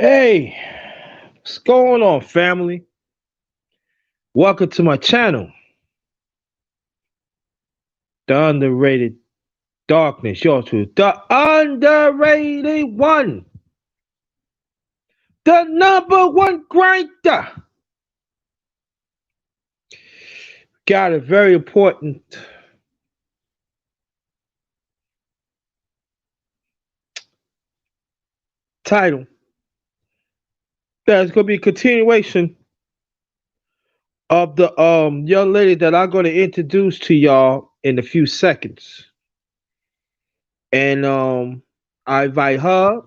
Hey, what's going on, family? Welcome to my channel, The Underrated Darkness, your truth, the underrated one, the number one grinder. Got a very important title that's going to be a continuation of the young lady that I'm going to introduce to y'all in a few seconds. And I invite her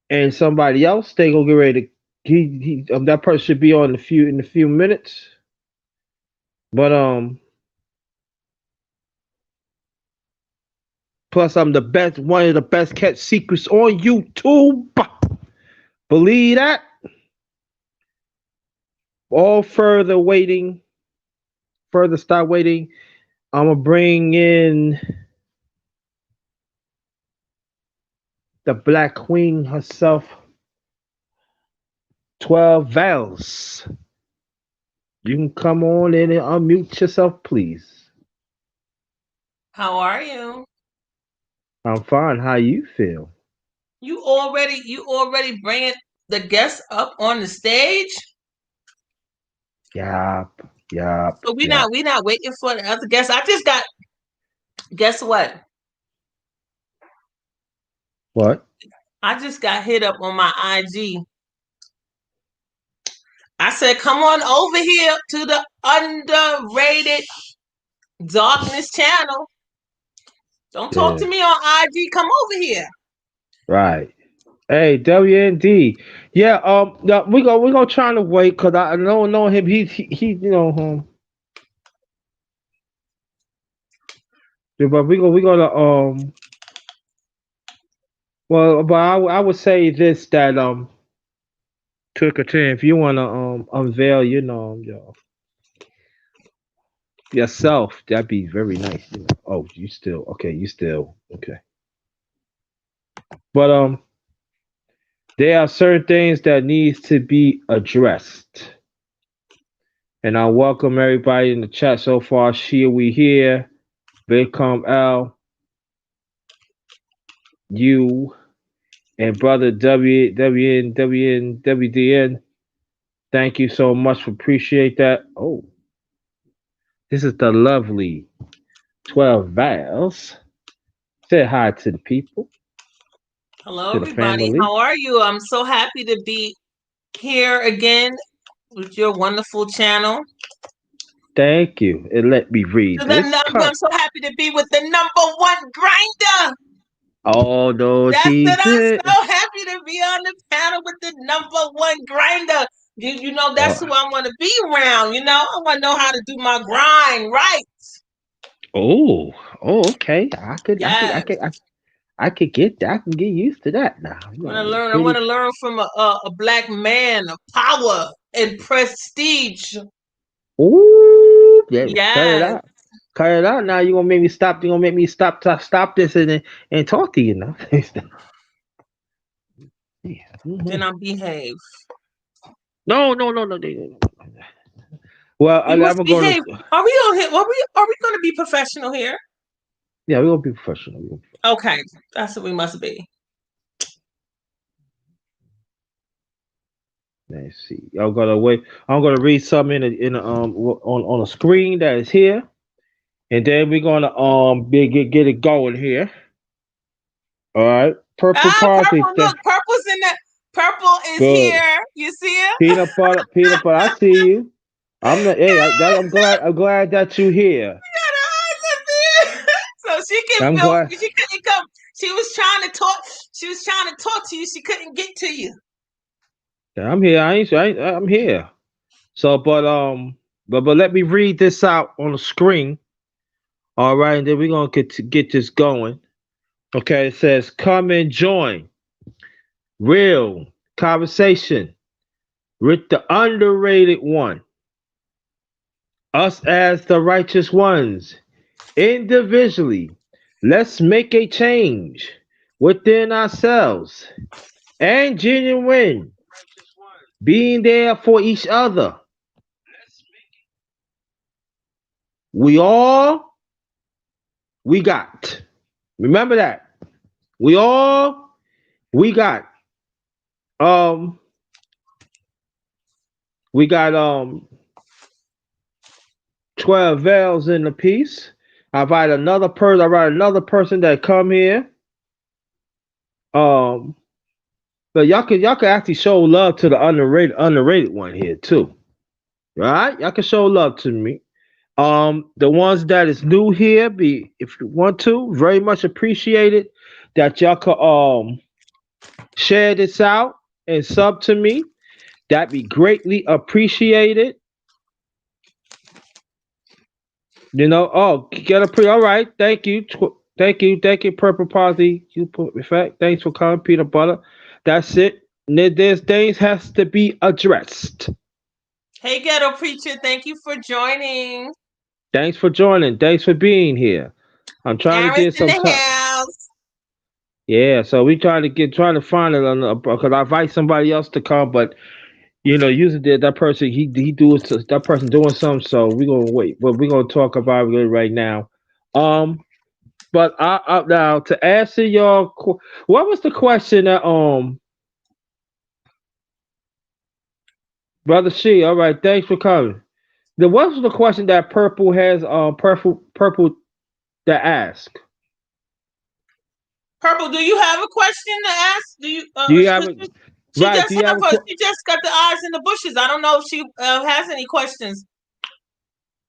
and somebody else. They gonna get ready to. That person should be on in a few minutes. But plus I'm the best, one of the best kept secrets on YouTube. Believe that. All further waiting, further start waiting. I'm gonna bring in the Black Queen herself. 12 Vals. You can come on in and unmute yourself, please. How are you? I'm fine. How you feel? You already bringing the guests up on the stage? Yup, yup, So we yup. not we not waiting for the other guests. I just got guess what? What? I just got hit up on my IG. I said, come on over here to the underrated darkness channel. Don't talk Yeah, to me on IG. Come over here. right. Hey, WND. Yeah, no, we gonna try to wait because I know him. He yeah, but we gonna well, but I would say this that to continue if you wanna unveil yourself, that'd be very nice. Oh, you still okay? You still okay? But there are certain things that needs to be addressed, and I welcome everybody in the chat so far. Shia, we here. Become L, you, and brother WDN. Thank you so much. Appreciate that. Oh, this is the lovely 12 Vals. Say hi to the people, Hello, to the everybody. family. How are you? I'm so happy to be here again with your wonderful channel. Thank you. And let me read this. I'm so happy to be with the number one grinder. Oh no, That's she's that it. I'm so happy to be on the panel with the number one grinder. You know, that's Oh, who I want to be around. I want to know how to do my grind right. oh, oh. Okay. Yes. I could get that. I can get used to that now. You I want to know, learn. I want pretty. to learn from a black man of power and prestige. Ooh, yeah. Cut it Yes. out. Cut it out. Now you gonna make me stop. You gonna make me stop this and talk to you now. Yeah. Then Mhm. I'll behave. No, no, no, no, no, no, no. Well, We I'm must gonna. behave. Are we on here? Are we going to be professional here? Yeah, we're gonna be professional. Okay, that's what we must be. Let's see. I'm gonna wait. I'm gonna read something on a screen that is here, and then we're gonna get it going here. All right. Purple parsley. Purple. Look, purple's in that. Purple is Good. here. You see it? Peanut butter. Peanut butter. I see you. I'm the. Hey, I'm glad. I'm glad that you're here. So she can I'm feel. glad. She couldn't come. She was trying to talk. She was trying to talk to you. She couldn't get to you. I'm here. I'm here. So, but let me read this out on the screen. All right, and then we're gonna get this going. Okay, it says, "Come and join real conversation with the underrated one, us as the righteous ones, individually. Let's make a change within ourselves and genuine, being there for each other. We all we got. Remember that. We all we got. Um we got 12 veils in the piece. I write another person that come here. Um but y'all could actually show love to the underrated one here too. Right? Y'all can show love to me. The ones that is new here, be if you want to, very much appreciated that y'all could share this out and sub to me. That'd be greatly appreciated. Get a pre. All right, thank you, thank you, Purple Party. You put effect. Thanks for coming, Peanut Butter. That's it. There's things has to be addressed. Hey, Ghetto Preacher, thank you for joining. Thanks for joining. Thanks for being here. I'm trying to Aaron's get in some the time. house. Yeah, so we trying to find it on because I invite somebody else to come, but usually that person he do it that person doing something, so we gonna wait, but we gonna talk about it right now. Um, but I now to answer what was the question that brother She? All right, thanks for coming. What was the question that purple that asked? Purple, do you have a question to ask? Do you? Do you have Cause a right? Do you have a she just got the eyes in the bushes. I don't know if she has any questions.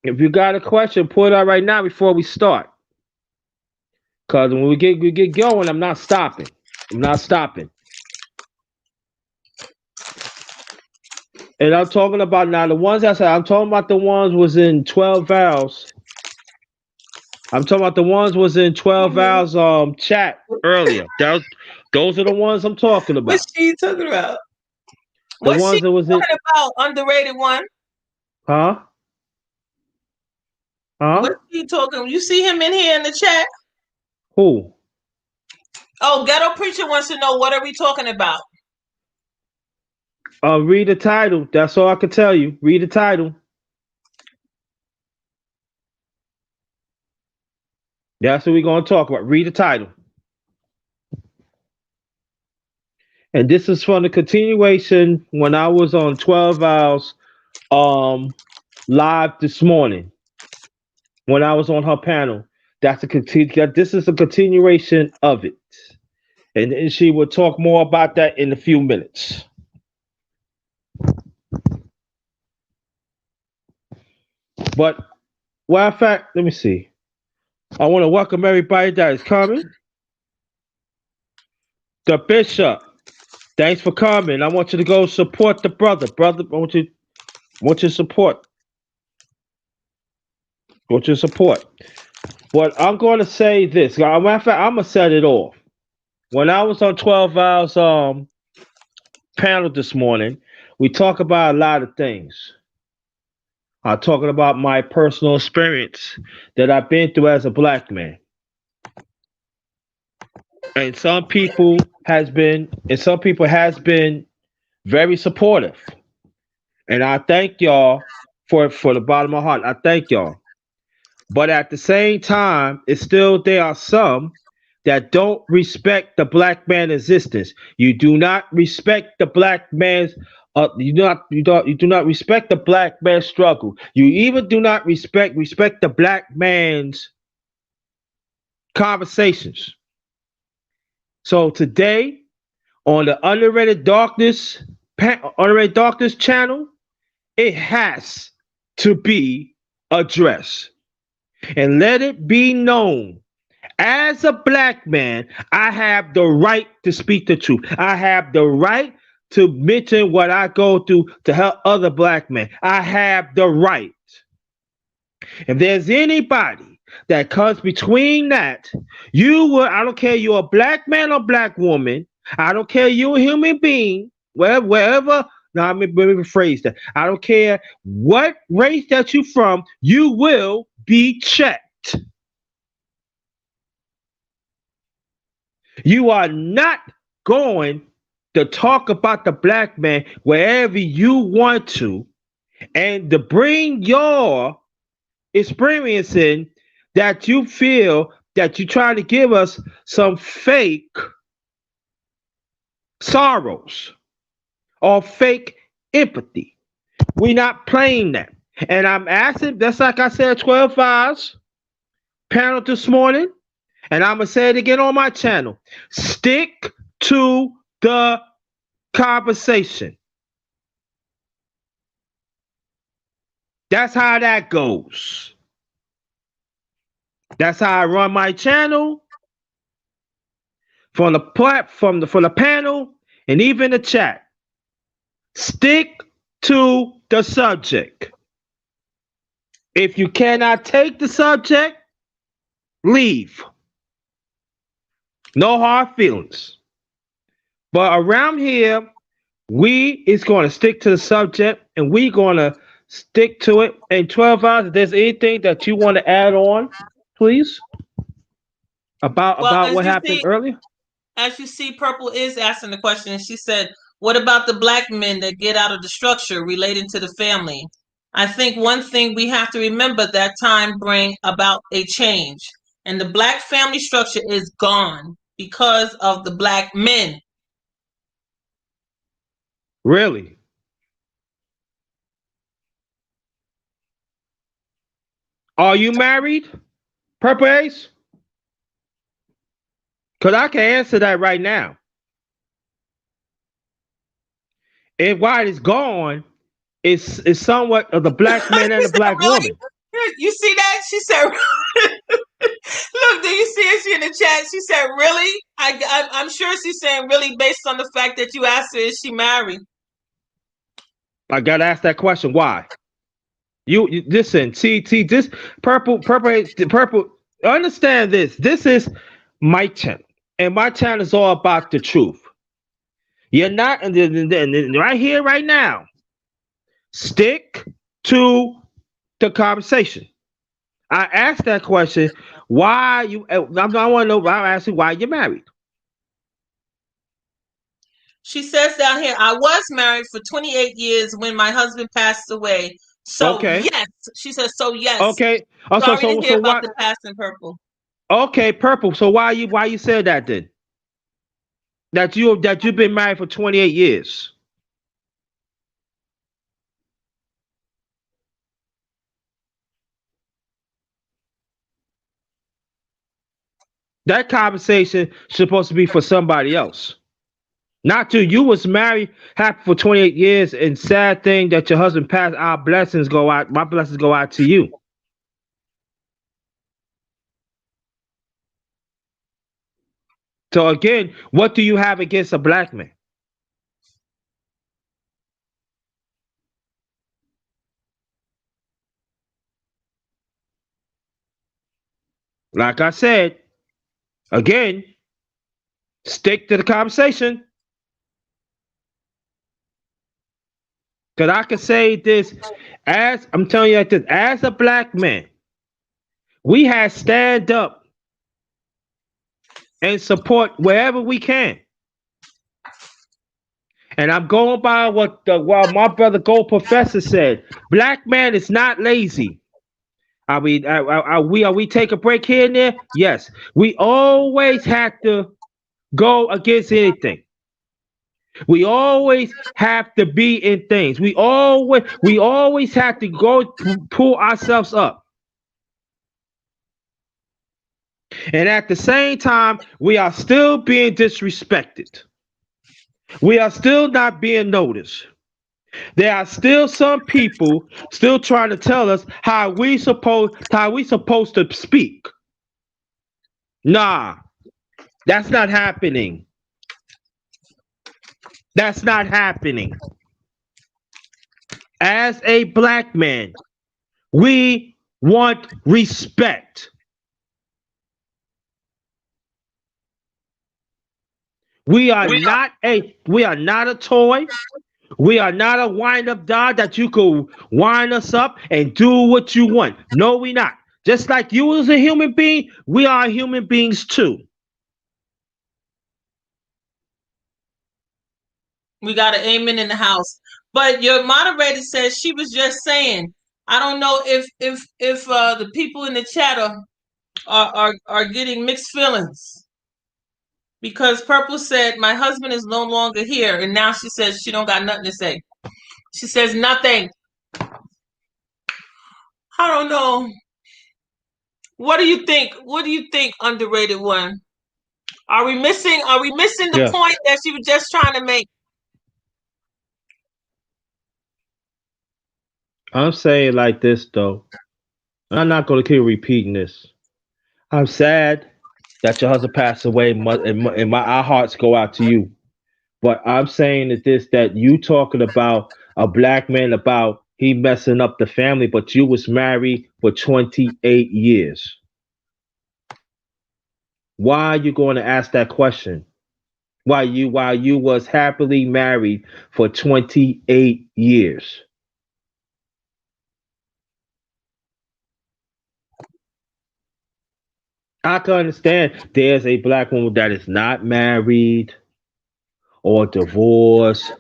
if you got a question, put it out right now before we start. Cause when we get going, I'm not stopping. I'm not stopping. And I'm talking about now the ones I said. I'm talking about the ones was in 12 vows. I'm talking about the ones was in 12 vows chat earlier. Those are the ones I'm talking What's about. she talking about? The What's she ones that was in talking about? Underrated one. huh huh What's he talking? You see him in here in the chat? who? Oh, Ghetto Preacher wants to know what are we talking about? Read the title. That's all I can tell you. Read the title. That's what we're gonna talk about. Read the title. And this is from the continuation when I was on 12 vows um live this morning when I was on her panel. This is a continuation of it, and she will talk more about that in a few minutes. But well, in fact, let me see. I want to welcome everybody that is coming. The bishop, thanks for coming. I want you to go support the brother. I want you to support. I want you to support. But I'm going to say this. Matter of fact, I'm gonna set it off. When I was on 12 Hours panel this morning, we talk about a lot of things. I'm talking about my personal experience that I've been through as a black man. And some people has been very supportive. And I thank y'all for the bottom of my heart. I thank y'all. But at the same time, it's still there are some that don't respect the black man's existence. You do not respect the black man's you do not respect the black man's struggle. You even do not respect the black man's conversations. So today on the underrated darkness channel, it has to be addressed. And let it be known, as a black man, I have the right to speak the truth. I have the right to mention what I go through to help other black men. I have the right. If there's anybody that comes between that, I don't care you're a black man or black woman, I don't care you're a human being, wherever, now let me rephrase that. I don't care what race that you from, you will be checked. You are not going. to talk about the black man wherever you want to, and to bring your experience in that you feel that you try to give us some fake sorrows or fake empathy. We not playing that. And I'm asking, that's like I said, 12 hours panel this morning, and I'm gonna say it again on my channel. Stick to the conversation. That's how that goes. That's how I run my channel from the from the panel and even the chat. Stick to the subject. If you cannot take the subject, leave. No hard feelings. But around here, we is going to stick to the subject and we going to stick to it in 12 hours. If there's anything that you want to add on, please, Well, about what happened earlier. as you see, Purple is asking the question. She said, "What about the black men that get out of the structure relating to the family?" I think one thing we have to remember that time bring about a change, and the black family structure is gone because of the black men. Really? Are you married, Purple Ace? Because I can answer that right now. And why it's gone is somewhat of the black man and the black Really? woman. You see that? She said, "Look, do you see it? She in the chat. She said, really? I'm sure she's saying really based on the fact that you asked her, is she married?" I gotta ask that question. Why? You listen. See, this purple. Understand this. This is my channel, and my channel is all about the truth. You're not, and right here, right now. Stick to the conversation. I asked that question. Why you? I want to know. I asked you why you're married. She says down here, "I was married for 28 years when my husband passed away. So Okay. yes," she says, "so yes." Okay. Oh, Sorry to hear so about why? the past in Purple. Okay, purple. So why you said that then? That you've been married for 28 years. That conversation supposed to be for somebody else. Not you. You was married happy for 28 years, and sad thing that your husband passed. Our blessings go out. My blessings go out to you. So again, what do you have against a black man? Like I said, again, stick to the conversation. Cause I can say this as I'm telling you like this, as a black man, we have stand up and support wherever we can. And I'm going by what my brother Gold Professor said. Black man is not lazy. Are we take a break here and there? Yes. We always have to go against anything. We always have to be in things. We always have to go pull ourselves up. And at the same time, we are still being disrespected. We are still not being noticed. There are still some people still trying to tell us how we supposed to speak. Nah, that's not happening. That's not happening. As a black man, we want respect. We are not a toy. We are not a wind up doll that you could wind us up and do what you want. No, we not. Just like you as a human being, we are human beings too. We got an amen in the house. But your moderator says she was just saying. I don't know if the people in the chat are getting mixed feelings because Purple said my husband is no longer here, and now she says she don't got nothing to say. She says nothing. I don't know. What do you think? What do you think, underrated one? Are we missing? Are we missing the Yes. point that she was just trying to make? I'm saying like this though. I'm not going to keep repeating this. I'm sad that your husband passed away, our hearts go out to you. But I'm saying that you talking about a black man about he messing up the family, but you was married for 28 years. Why are you going to ask that question? While you was happily married for 28 years. I can understand there's a black woman that is not married or divorced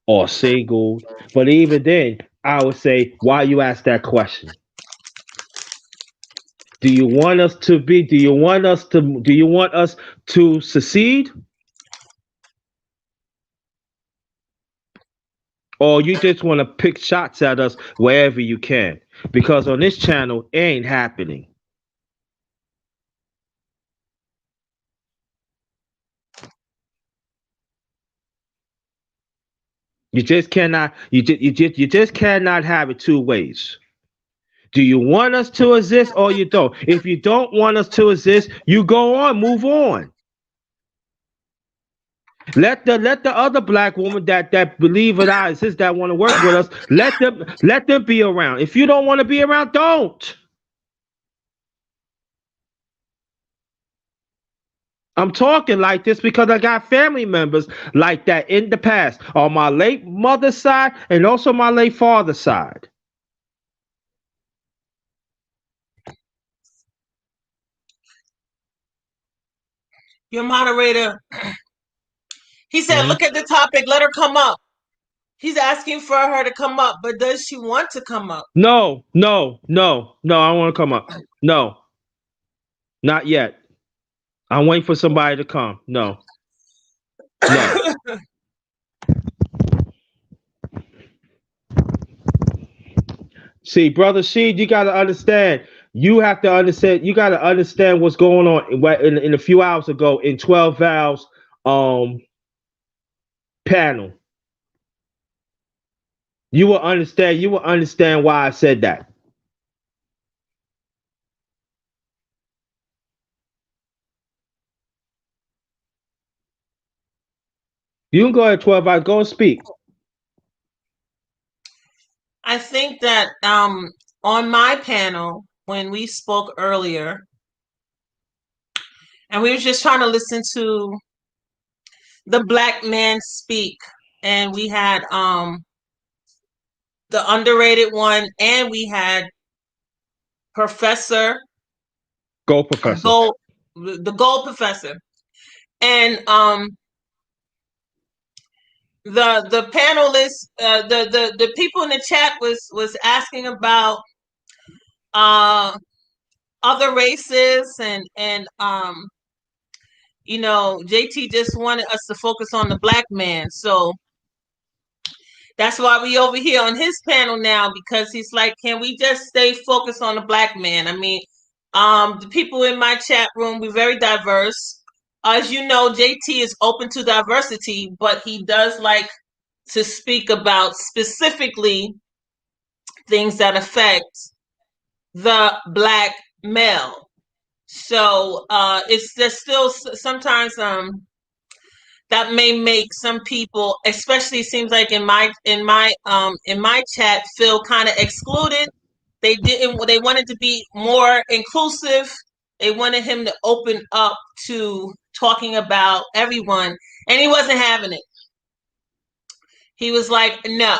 or single. But even then, I would say, why you ask that question? Do you want us to succeed? Or you just want to pick shots at us wherever you can? Because on this channel, it ain't happening. You just cannot have it two ways. Do you want us to exist or you don't? If you don't want us to exist, you go on, move on. Let the other black woman that believe in our exist that want to work with us, let them be around. If you don't want to be around, don't. I'm talking like this because I got family members like that in the past on my late mother's side and also my late father's side. Your moderator, he said, Mhm. look at the topic, let her come up. He's asking for her to come up, but does she want to come up? No, no, no, no. I don't want to come up. No, not yet. I'm waiting for somebody to come. No, no. See, brother Sheed, you got to understand. You have to understand. You got to understand what's going on in a few hours ago in 12 Valves um panel. You will understand. You will understand why I said that. You can go ahead, 12 Valves. Go and speak. I think that on my panel, when we spoke earlier, and we were just trying to listen to the black man speak, and we had the underrated one, and we had Professor Go, Professor. Gold, the Gold Professor, and the panelists, the people in the chat was asking about uh other races and JT just wanted us to focus on the black man, so that's why we over here on his panel now, because he's like, can we just stay focused on the black man? I mean, the people in my chat room, we're very diverse. As you know, JT is open to diversity, but he does like to speak about specifically things that affect the black male. So it's just still sometimes that may make some people, especially seems like in my chat, feel kind of excluded. They wanted to be more inclusive. They wanted him to open up to talking about everyone, and he wasn't having it. He was like, no.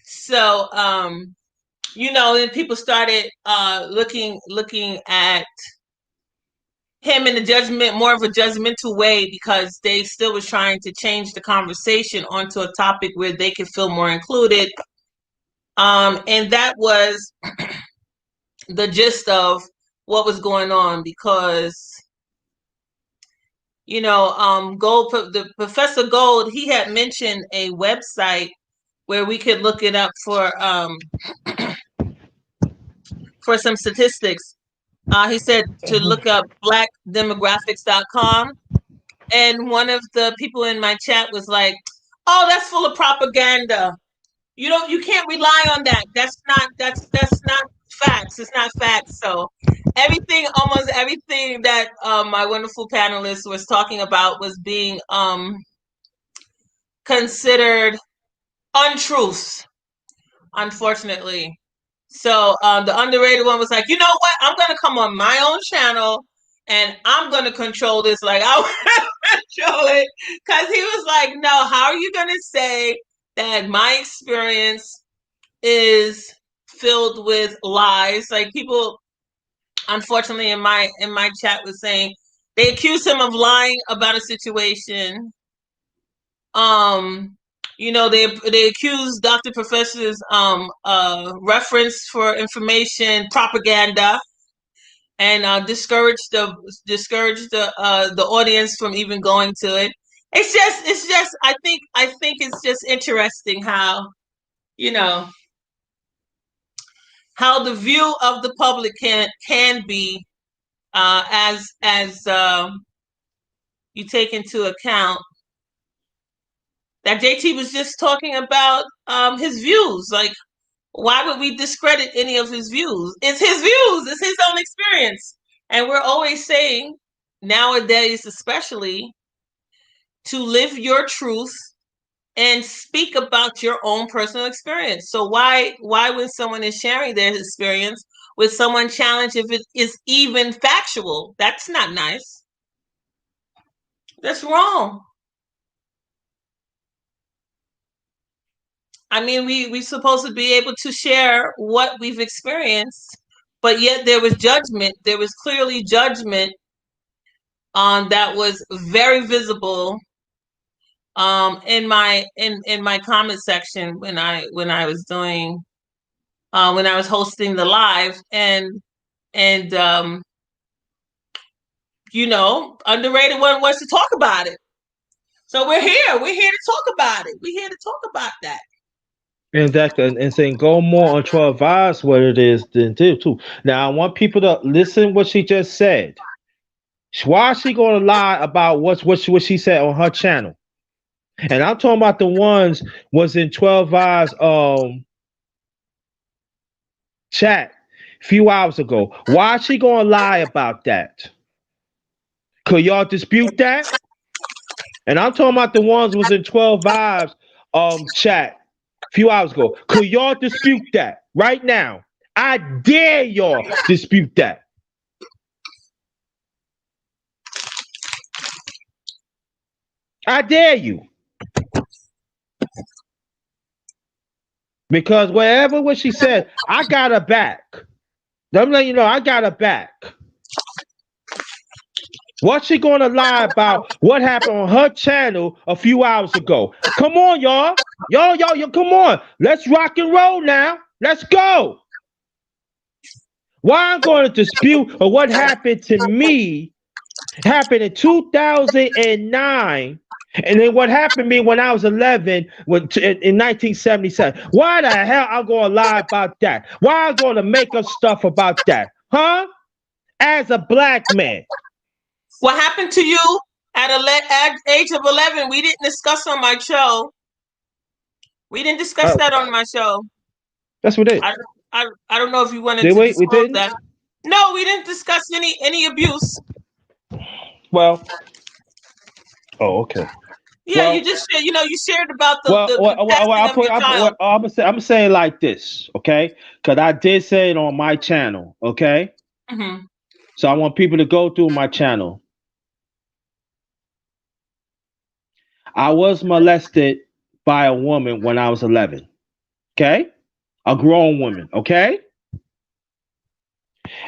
So and people started looking at him in a judgment, more of a judgmental way, because they still was trying to change the conversation onto a topic where they could feel more included. And that was the gist of what was going on, because Gold, the Professor Gold, he had mentioned a website where we could look it up for some statistics. He said to look up blackdemographics.com. And one of the people in my chat was like, "Oh, that's full of propaganda. You can't rely on that. That's not facts. It's not facts." So almost everything that my wonderful panelist was talking about was being considered untruths, unfortunately. So the underrated one was like, you know what? I'm gonna come on my own channel and I'm gonna control this. Like I want to control it, because he was like, no, how are you gonna say that my experience is filled with lies? Like, people, unfortunately, in my chat was saying they accused him of lying about a situation. Um, they accused Dr. Professor's reference for information propaganda, and discouraged the audience from even going to it. It's just I think it's just interesting how you know how the view of the public can be, as you take into account that JT was just talking about his views. Like, why would we discredit any of his views? It's his views. It's his own experience. And we're always saying, nowadays especially, to live your truth and speak about your own personal experience. So why when someone is sharing their experience, would someone challenge if it is even factual? That's not nice. That's wrong. I mean, we supposed to be able to share what we've experienced, but yet there was judgment. There was clearly judgment that was very visible in my comment section when I was hosting the live, and underrated one wants to talk about it. So we're here. We're here to talk about it. We're here to talk about that. And saying go more on 12 hours what it is than do too. Now I want people to listen what she just said. Why is she gonna lie about what she said on her channel? And I'm talking about the ones was in 12 hours chat a few hours ago. Why is she gonna lie about that? Could y'all dispute that? And I'm talking about the ones was in 12 hours chat a few hours ago. Could y'all dispute that right now? I dare y'all dispute that. I dare you. Because whatever what she said, I got her back. I'm letting you know I got her back. What's she gonna lie about what happened on her channel a few hours ago? Come on, y'all. Y'all, come on. Let's rock and roll now. Let's go. Why I'm going to dispute or what happened to me happened in 2009, and then what happened to me when I was 11 in 1977. Why the hell I'm going to lie about that? Why I'm going to make up stuff about that? Huh? As a black man. What happened to you at age of 11? We didn't discuss on my show. We didn't discuss that on my show. That's what it is. I don't know if you wanted to disclose that. No, we didn't discuss any abuse. Well, oh, okay. Yeah, well, you just you shared about the passing of your child. I'm gonna say it like this, okay? Because I did say it on my channel, okay? Mm-hmm. So I want people to go through my channel. I was molested by a woman when I was 11, okay? A grown woman, okay?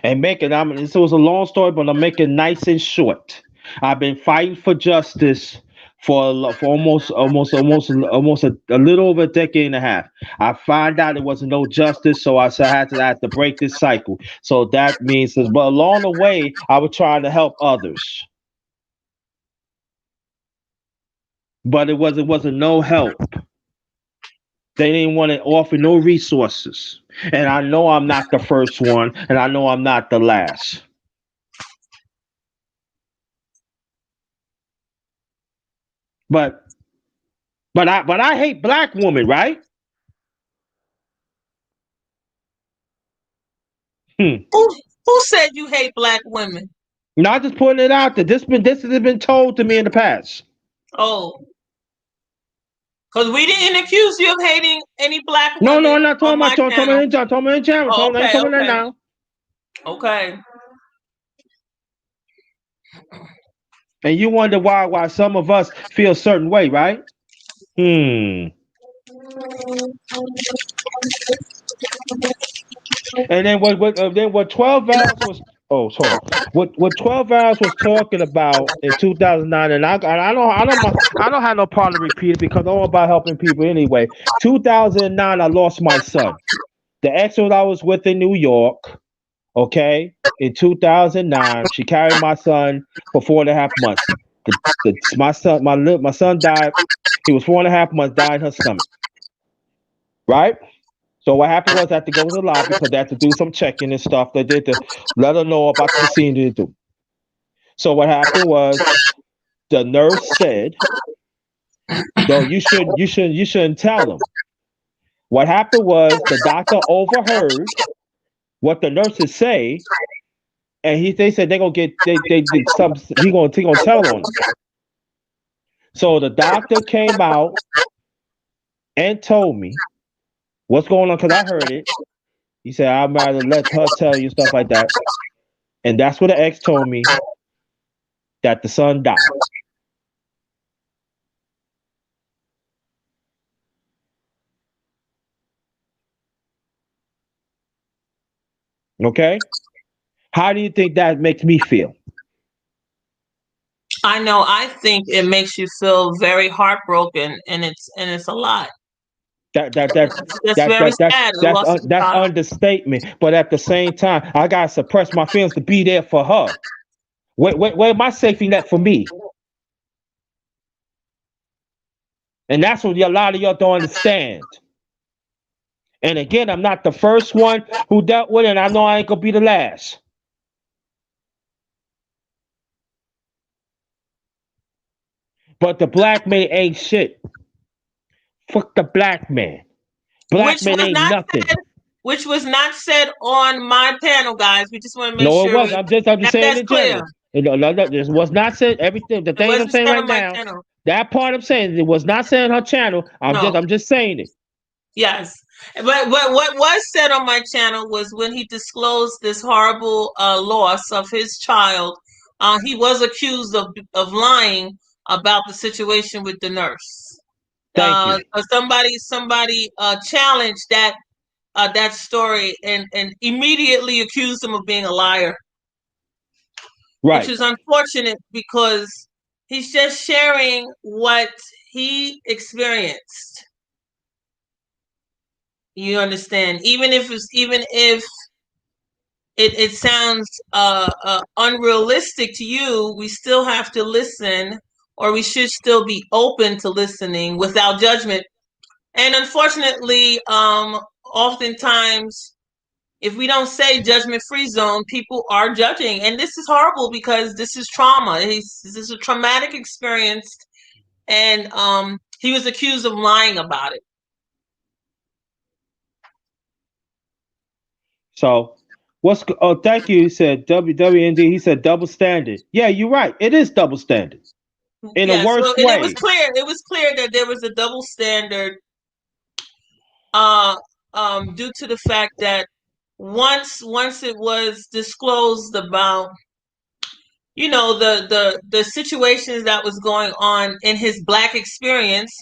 And making, this was a long story, but I'm making it nice and short. I've been fighting for justice for almost a little over a decade and a half. I found out there wasn't no justice, so I had to break this cycle. So that means, but along the way, I was trying to help others, but it wasn't no help. They didn't want to offer no resources, and I know I'm not the first one, and I know I'm not the last. But but I hate black women, right? Hmm. Who said you hate black women? Not just putting it out there. This has been told to me in the past. Oh, because we didn't accuse you of hating any black No, no, women I'm not on talking about my channel. talking about in channel. Oh, I ain't okay, talking about that okay, now. okay. And you wonder why some of us feel a certain way, right? Hmm. And then what 12 hours was, oh, hold on. What 12 hours was talking about in 2009, and I don't have no problem to repeat it because I'm all about helping people anyway. 2009, I lost my son. The ex that I was with in New York, okay, in 2009, she carried my son for 4.5 months. My son died. He was 4.5 months, died in her stomach, right? So what happened was I had to go to the lobby because they had to do some checking and stuff. They did to let her know about the procedure to do. So what happened was the nurse said, "No, you shouldn't tell them." What happened was the doctor overheard what the nurses say, and they said they're gonna get they did some he gonna tell on them. So the doctor came out and told me what's going on because I heard it. He said I'd rather let her tell you stuff like that, and that's what the ex told me that the son died. Okay, how do you think that makes me feel? I know. I think it makes you feel very heartbroken, and it's a lot. That that that It's very sad. The loss of a that's child. understatement. But at the same time, I gotta suppress my feelings to be there for her. Where my safety net for me? And that's what a lot of y'all don't understand. And again, I'm not the first one who dealt with it, and I know I ain't gonna be the last. But the black man ain't shit. Fuck the black man. Black which man was ain't not nothing. said, which was not said on my panel, guys. We just want to make No, it sure was. I'm just saying that's in clear. general. This was not said. Everything, the It things I'm wasn't saying said right on my now, channel. that part I'm saying, it was not said on her channel. No. I'm just saying it. Yes. But what was said on my channel was when he disclosed this horrible loss of his child, he was accused of lying about the situation with the nurse. Thank you. Somebody challenged that story and immediately accused him of being a liar, which Right. is unfortunate because he's just sharing what he experienced. You understand? Even if it sounds unrealistic to you, we still have to listen, or we should still be open to listening without judgment. And unfortunately, oftentimes, if we don't say judgment free zone, people are judging, and this is horrible because this is trauma. This is a traumatic experience, and he was accused of lying about it. So, oh, thank you. He said WWND. He said double standard. Yeah, you're right. It is double standard in a Yes, well, worst and it was way. clear. It was clear that there was a double standard, uh, due to the fact that once it was disclosed about the situations that was going on in his black experience,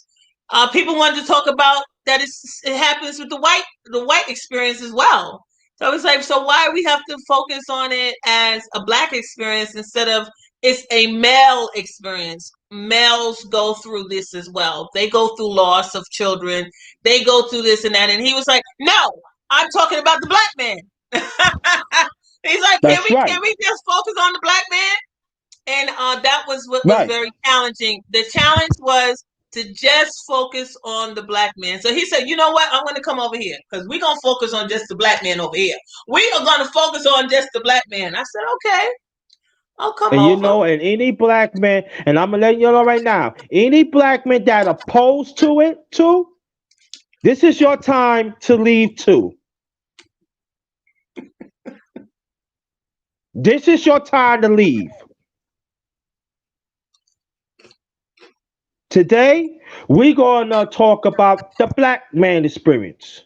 people wanted to talk about that it happens with the white experience as well. So it's like, so why we have to focus on it as a black experience instead of it's a male experience? Males go through this as well. They go through loss of children. They go through this and that. And he was like, "No, I'm talking about the black man." He's like, "Can That's we right. can we just focus on the black man?" And that was what was Right. very challenging. The challenge was to just focus on the black man. So he said, "You know what? I'm going to come over here because we're going to focus on just the black man over here. We are going to focus on just the black man." I said, "Okay, I'll come And over." and any black man, and I'm gonna let you know right now, any black man that opposed to it too, this is your time to leave too. This is your time to leave. Today, we're gonna talk about the black man experience.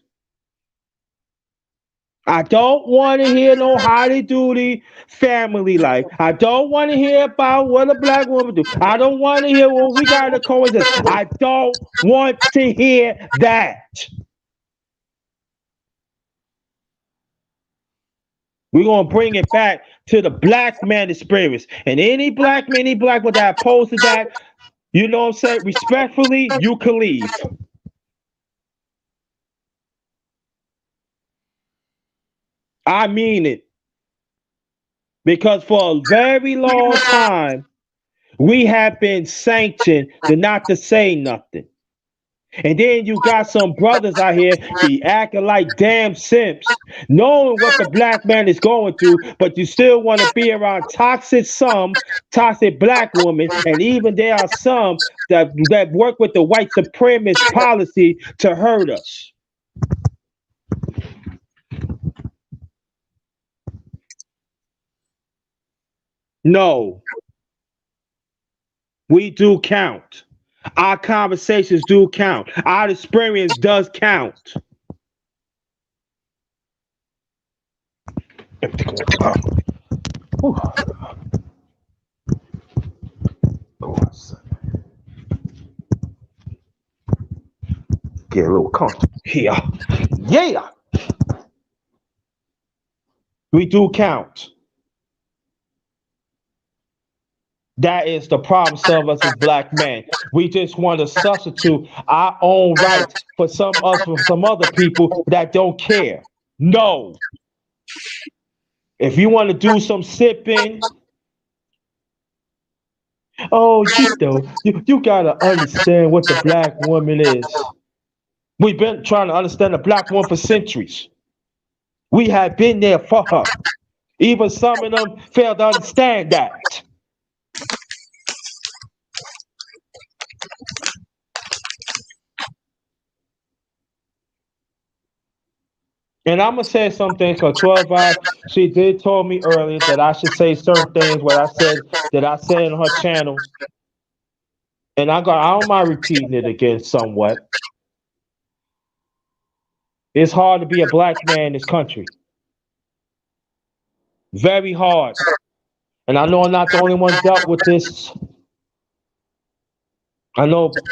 I don't want to hear no howdy doody family life. I don't want to hear about what a black woman do. I don't want to hear what we got to coexist. I don't want to hear that. We're gonna bring it back to the black man experience. And any black woman that opposed to that, you know what I'm saying? Respectfully, you can leave. I mean it. Because for a very long time, we have been sanctioned to not to say nothing. And then you got some brothers out here be acting like damn simps, knowing what the black man is going through, but you still want to be around toxic black women, and even there are some that work with the white supremacist policy to hurt us. No, we do count. Our conversations do count. Our experience does count. Get a little comfortable here. Yeah, we do count. That is the problem some of us as black men. We just want to substitute our own rights for some other people that don't care. No. If you want to do some sipping, oh, you gotta understand what the black woman is. We've been trying to understand the black woman for centuries. We have been there for her. Even some of them fail to understand that. And I'm gonna say something because 12 hours, she did told me earlier that I should say certain things what I said on her channel. And I don't mind repeating it again somewhat. It's hard to be a black man in this country. Very hard. And I know I'm not the only one dealt with this. I know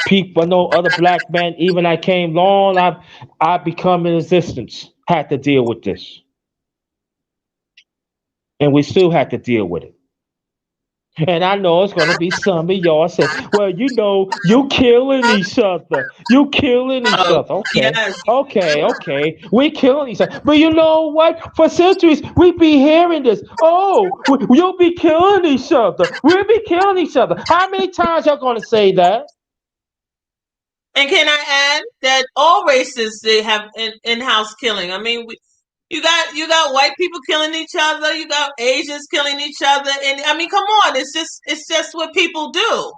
other black men, even I came long, I become in existence, had to deal with this. And we still have to deal with it. And I know it's gonna be some of y'all say, well, you killing each other. You killing each Oh, other. Okay. yes. Okay. We killing each other. But you know what? For centuries, we be hearing this. Oh, you'll be killing each other. We'll be killing each other. How many times y'all gonna say that? And can I add that all races they have in-house killing? I mean, you got white people killing each other, you got Asians killing each other, and I mean, come on, it's just what people do.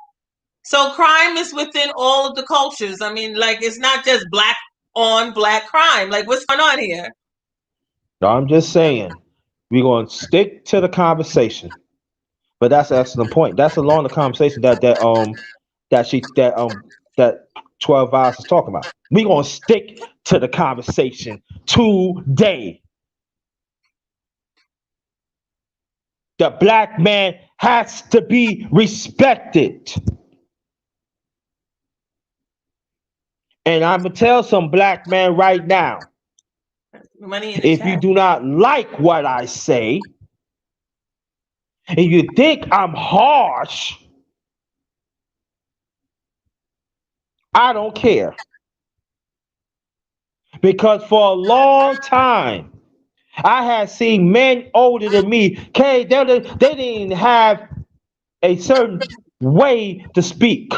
So crime is within all of the cultures. I mean, like it's not just black on black crime. Like what's going on here? No, I'm just saying, we're gonna stick to the conversation. But that's an excellent point. That's along the conversation that 12 hours is talking about. We're gonna stick to the conversation today. The black man has to be respected. And I'm gonna tell some black man right now. Money in the If you chat. do not like what I say, and you think I'm harsh, I don't care. Because for a long time, I had seen men older than me, okay, they didn't have a certain way to speak.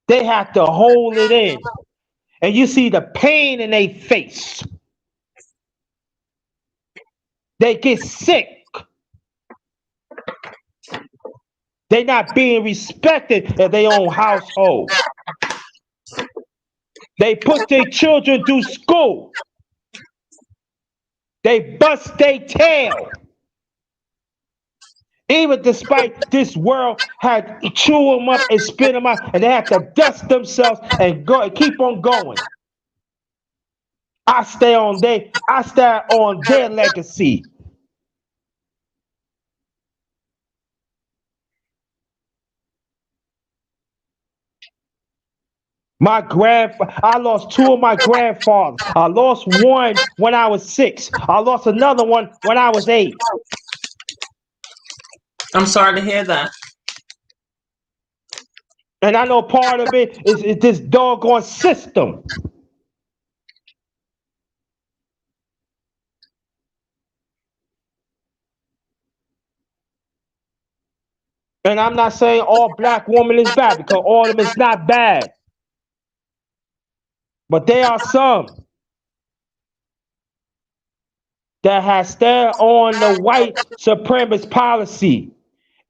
They have to hold it in. And you see the pain in their face. They get sick. They're not being respected in their own household. They put their children through school. They bust their tail. Even despite this world had chew them up and spit them out, and they had to dust themselves and go and keep on going. I stay on their legacy. I lost two of my grandfathers. I lost one when I was 6. I lost another one when I was 8. I'm sorry to hear that. And I know part of it is this doggone system. And I'm not saying all black women is bad because all of them is not bad. But there are some that has stand on the white supremacist policy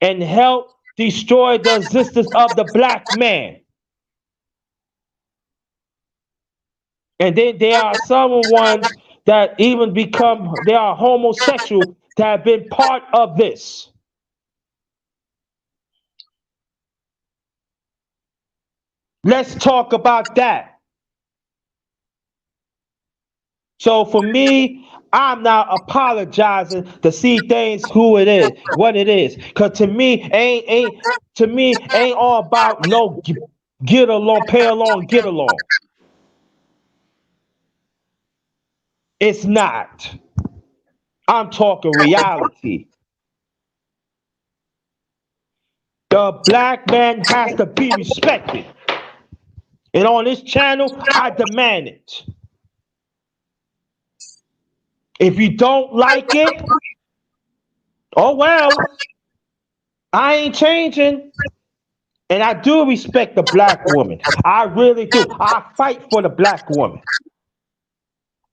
and help destroy the existence of the black man. And then there are some ones that even they are homosexual that have been part of this. Let's talk about that. So for me, I'm not apologizing to see things who it is, what it is. Cause to me ain't all about no get along, pay along, get along. It's not. I'm talking reality. The black man has to be respected. And on this channel, I demand it. If you don't like it, oh well, I ain't changing. And I do respect the black woman. I really do. I fight for the black woman.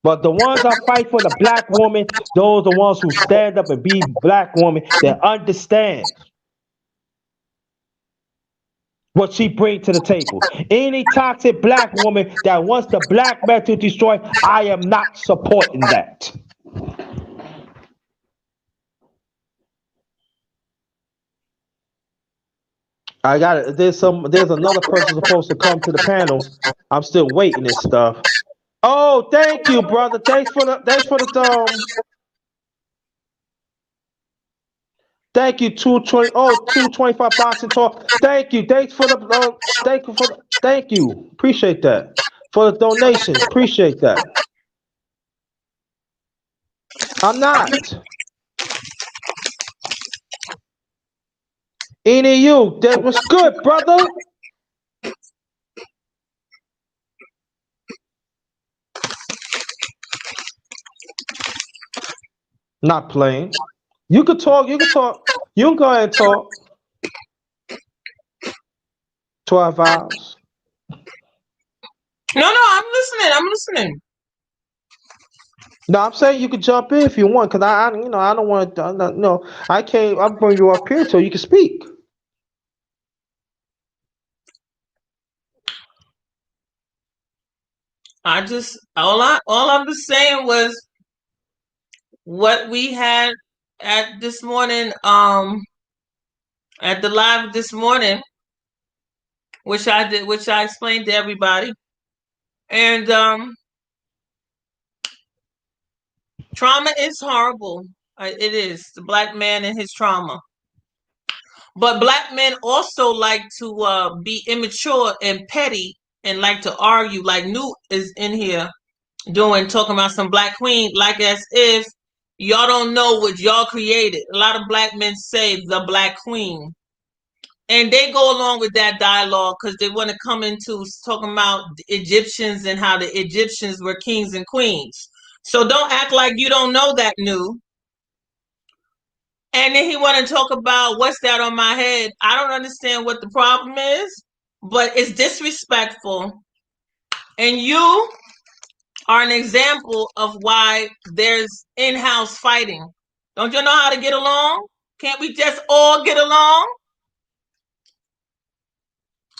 But the ones I fight for the black woman, those are the ones who stand up and be black woman that understand what she brings to the table. Any toxic black woman that wants the black man to destroy, I am not supporting that. I got it. There's another person supposed to come to the panel. I'm still waiting and stuff. Oh, thank you, brother. Thank you, 220. Oh, 225 boxing talk. Thank you. Thank you. Appreciate that. For the donation. Appreciate that. I'm not. Any of you, that was good, brother. Not playing. You could talk, you could talk. You can go ahead and talk. 12 hours. No, I'm listening. I'm listening. No, I'm saying you could jump in if you want, because I don't want to, no, I can't, I'll bring you up here so you can speak. I just all I'm just saying was what we had at this morning, at the live this morning, which I explained to everybody. And trauma is horrible. It is the black man and his trauma. But black men also like to be immature and petty and like to argue. Like Newt is in here. doing talking about some black queen, like as if y'all don't know what y'all created. A lot of black men say the black queen, and they go along with that dialogue because they want to come into talking about the Egyptians and how the Egyptians were kings and queens. So don't act like you don't know that new. And then he want to talk about what's that on my head. I don't understand what the problem is, but it's disrespectful. And you are an example of why there's in-house fighting. Don't you know how to get along? Can't we just all get along?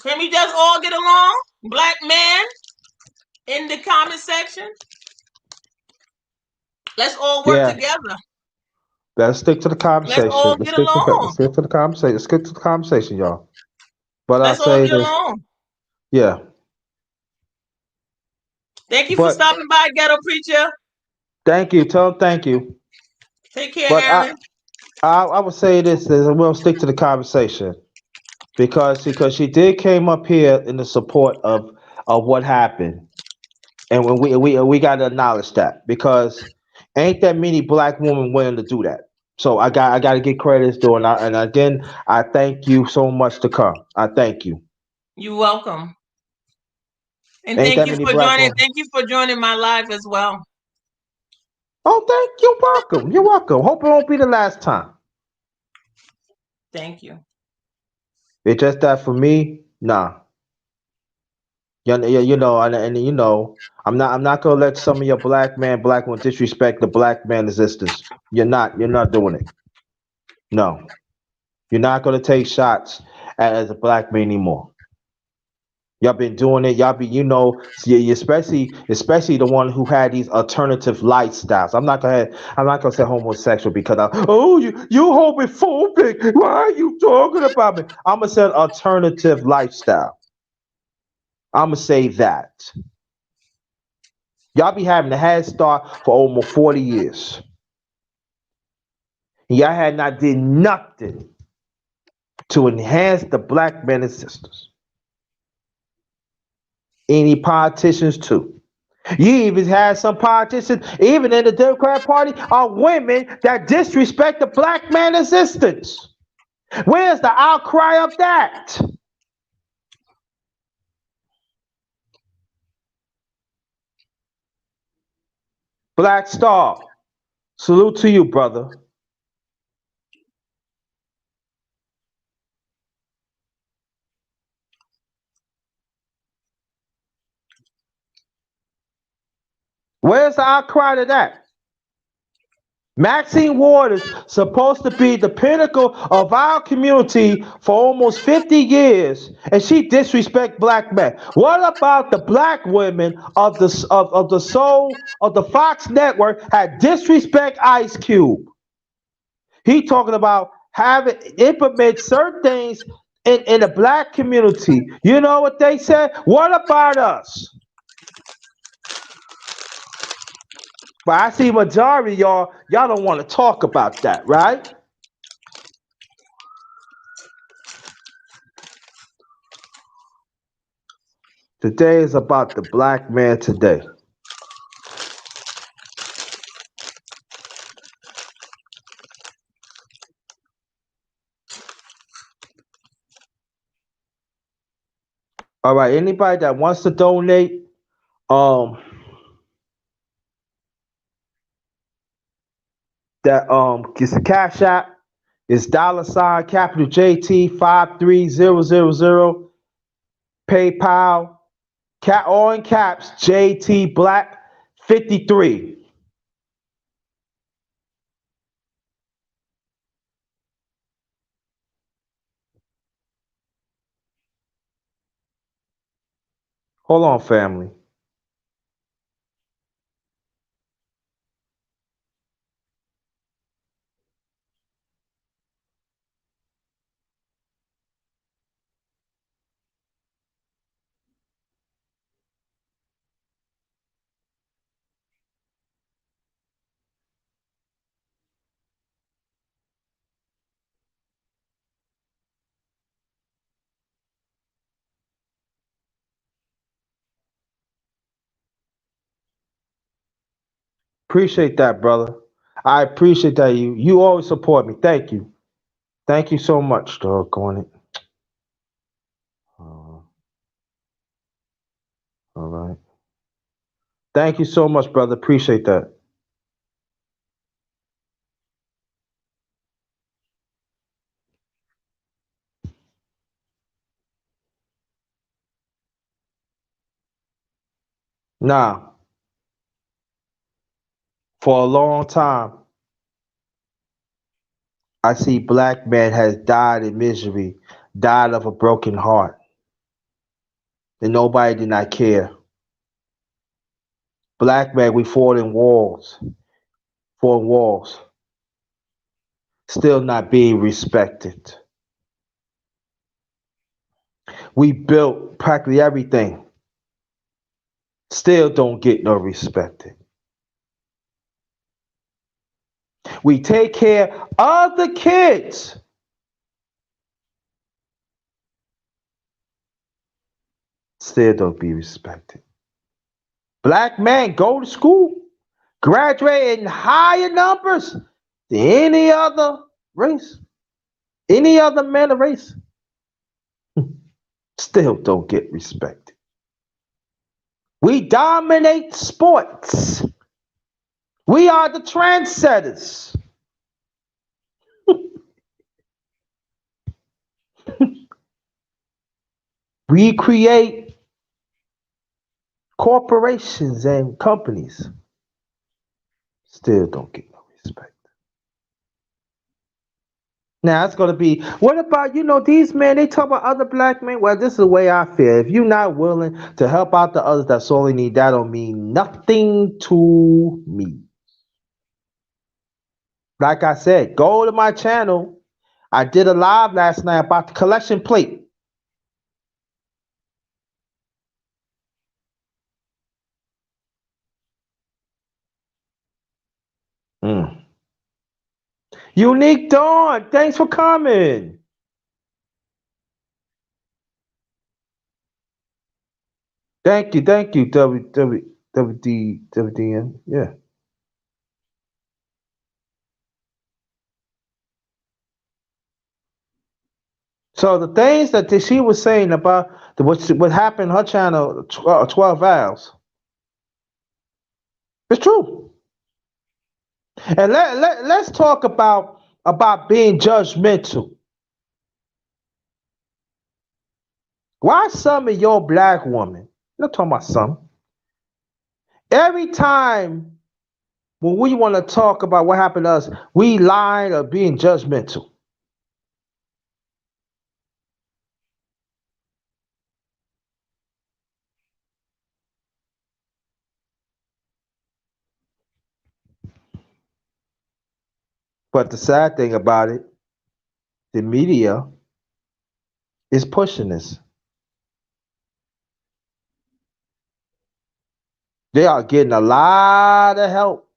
Can we just all get along? Black man in the comment section. Let's all work Yeah, together. let's stick to the Let's conversation. all get along. Let's stick to the conversation. Let's get to the conversation, y'all. But I Let's all say get this, along. yeah. Thank you for But stopping by, Ghetto Preacher. thank you, tell them thank you. Take care, But Aaron. I would say this is we'll stick to the conversation because she did came up here in the support of what happened, and when we got to acknowledge that because ain't that many black women willing to do that. So I got to get credits doing that, and again I thank you so much to come. I thank you. You're welcome. And Ain't thank that you many for black joining. women? Thank you for joining my live as well. Oh, thank you. Welcome. You're welcome. Hope it won't be the last time. Thank you. It's just that for me, nah. And you know, I'm not gonna let some of your black women disrespect the black man existence. You're not doing it. No, you're not gonna take shots as a black man anymore. Y'all been doing it. Y'all be, see, especially the one who had these alternative lifestyles. I'm not gonna say homosexual because you homophobic. Why are you talking about me? I'm gonna say alternative lifestyle. I'm gonna say that. Y'all be having a head start for almost 40 years. Y'all had not did nothing to enhance the black men and sisters. Any politicians too. You even had some politicians, even in the Democrat Party, are women that disrespect the black man existence. Where's the outcry of that? Black Star, salute to you, brother. Where's the outcry to that? Maxine Waters supposed to be the pinnacle of our community for almost 50 years, and she disrespect black men. What about the black women of the soul of the Fox network had disrespect Ice Cube? He talking about having implement certain things in the black community. You know what they said? What about us? But I see majority of y'all don't want to talk about that, right? Today is about the black man today. All right, anybody that wants to donate, um, that gets a cash app is dollar sign capital JT 53000. PayPal cat all in caps JT Black 53. Hold on, family. Appreciate that, brother. I appreciate that. You always support me. Thank you. Thank you so much, dog. On it. Uh, all right. Thank you so much, brother. Appreciate that. Now, for a long time, I see black man has died in misery, died of a broken heart, and nobody did not care. Black man, we fought in walls, still not being respected. We built practically everything, still don't get no respect. We take care of the kids, still don't be respected. Black men go to school, graduate in higher numbers than any other race, any other man of race, still don't get respected. We dominate sports. We are the trendsetters. We create corporations and companies, still don't get no respect. Now it's gonna be what about these men? They talk about other black men. Well, this is the way I feel. If you're not willing to help out the others that sorely need, that don't mean nothing to me. Like I said, go to my channel. I did a live last night about the collection plate. Mm. Unique Dawn, thanks for coming. Thank you, WDN. Yeah. So the things that she was saying about what happened in her channel, 12 Vows, it's true. And let's talk about being judgmental. Why some of your black women, I'm not talking about some, every time when we want to talk about what happened to us, we lie or being judgmental. But the sad thing about it, the media is pushing this. They are getting a lot of help.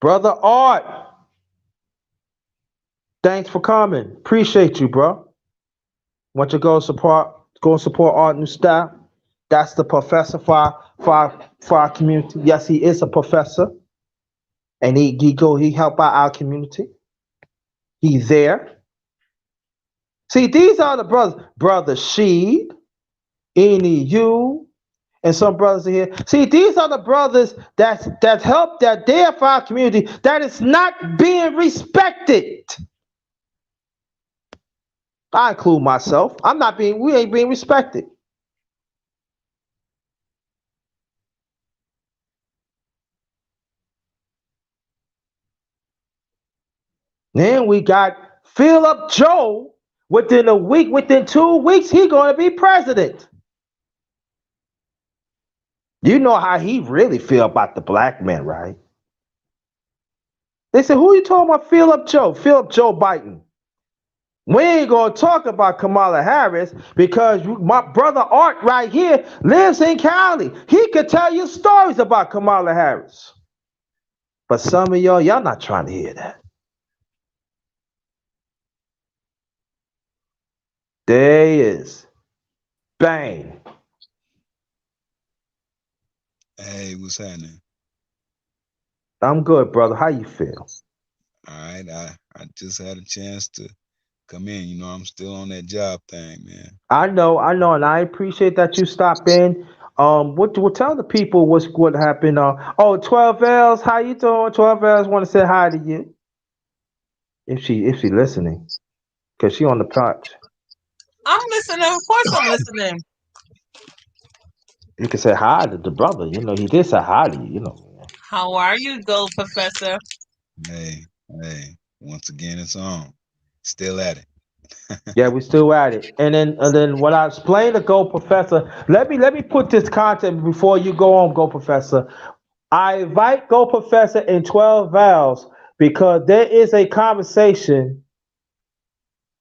Brother Art, thanks for coming. Appreciate you, bro. Want you to go support Art New Style. That's the professor for our community. Yes, he is a professor, and he help out our community. He's there. See, these are the brothers, brother Sheed, Any you, and some brothers in here. See, these are the brothers that help that there for our community that is not being respected. I include myself. We ain't being respected. Then we got Philip Joe. Within a week, within 2 weeks, he gonna be president. You know how he really feel about the black man, right? They said, who you talking about? Philip Joe. Philip Joe Biden. We ain't gonna talk about Kamala Harris because my brother Art right here lives in Cali. He could tell you stories about Kamala Harris. But some of y'all not trying to hear that. There he is. Bang. Hey, what's happening? I'm good, brother. How you feel? All right, I just had a chance to come in. I'm still on that job thing, man. I know, and I appreciate that you stop in. What tell the people what happened? 12 L's, how you doing? 12 L's want to say hi to you if she listening, cause she on the couch. I'm listening. Of course, I'm listening. You can say hi to the brother. You know he did say hi to you. You know. How are you, Gold Professor? Hey, hey, once again, it's on. Still at it. Yeah, we still at it. And then what I explained to Go Professor, let me put this content before you go on, Go Professor. I invite Go Professor in 12 Vowels because there is a conversation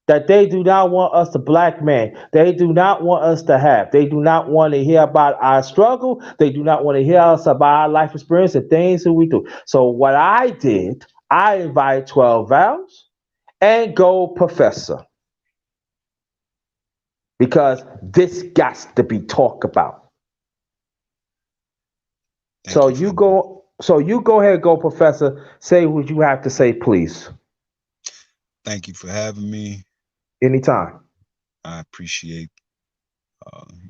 that they do not want us to black man. They do not want us to have. They do not want to hear about our struggle. They do not want to hear us about our life experience and things that we do. So what I did, I invited 12 Vowels and Go Professor because this got to be talked about. Thank you for So you go ahead, Go Professor. Say what you have to say, please. thank you for having me. Anytime. I appreciate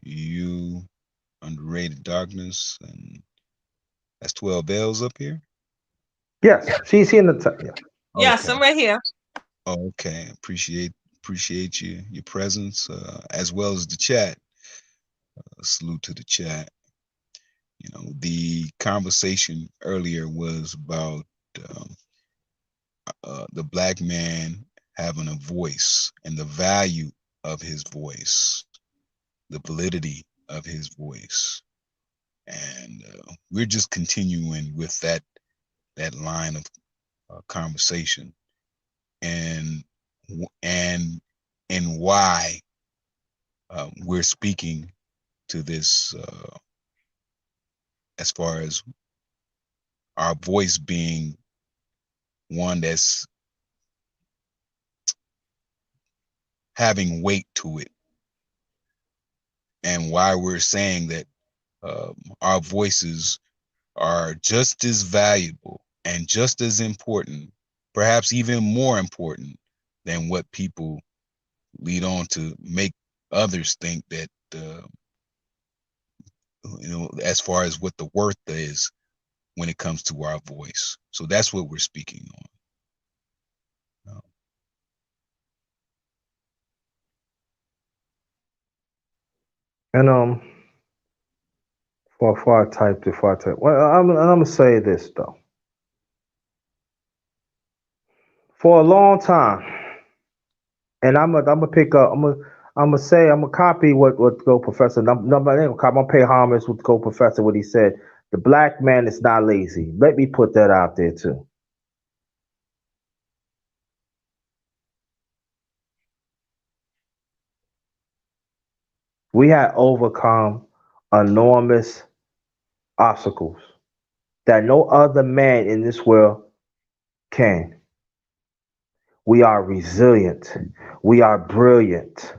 you, underrated darkness, and that's 12 bells up here. Yes, she's here in the yeah. Yes, Okay. I'm right here. Okay. Appreciate your presence, as well as the chat. Salute to the chat. The conversation earlier was about um, the black man having a voice and the value of his voice, the validity of his voice, and we're just continuing with that line of conversation, and and and why we're speaking to this, as far as our voice being one that's having weight to it, and why we're saying that our voices are just as valuable and just as important, perhaps even more important than what people lead on to make others think that, as far as what the worth is when it comes to our voice. So that's what we're speaking on. And before I type, well, I'm gonna say this though. For a long time, and I'm gonna pick up. I'm gonna copy what Go Professor. I'm gonna pay homage with Go Professor what he said. The black man is not lazy. Let me put that out there too. We had overcome enormous obstacles that no other man in this world can. We are resilient. We are brilliant.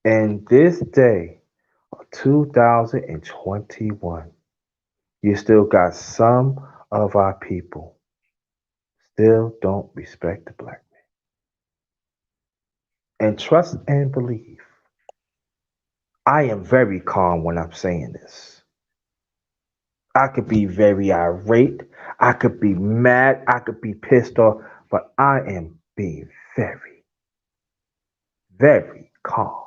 And this day, 2021, you still got some of our people still don't respect the black man. And trust and believe. I am very calm when I'm saying this. I could be very irate. I could be mad. I could be pissed off. But I am being very, very calm.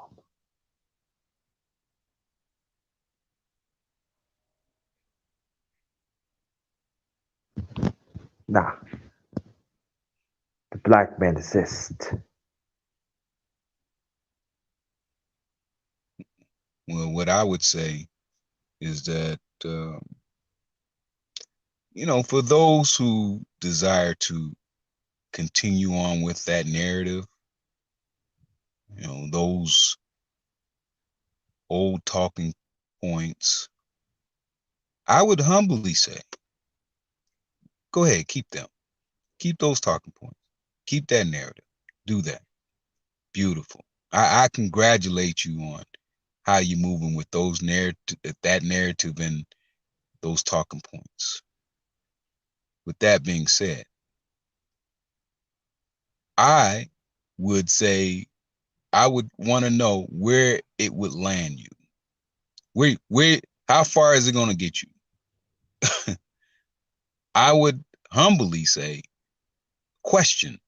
Nah, the black man exists. Well, what I would say is that, for those who desire to continue on with that narrative, those old talking points, I would humbly say, go ahead, keep them. Keep those talking points. Keep that narrative. Do that. Beautiful. I congratulate you on how you moving with those that narrative and those talking points. With that being said, I would say I would want to know where it would land you. Where how far is it going to get you? I would humbly say question,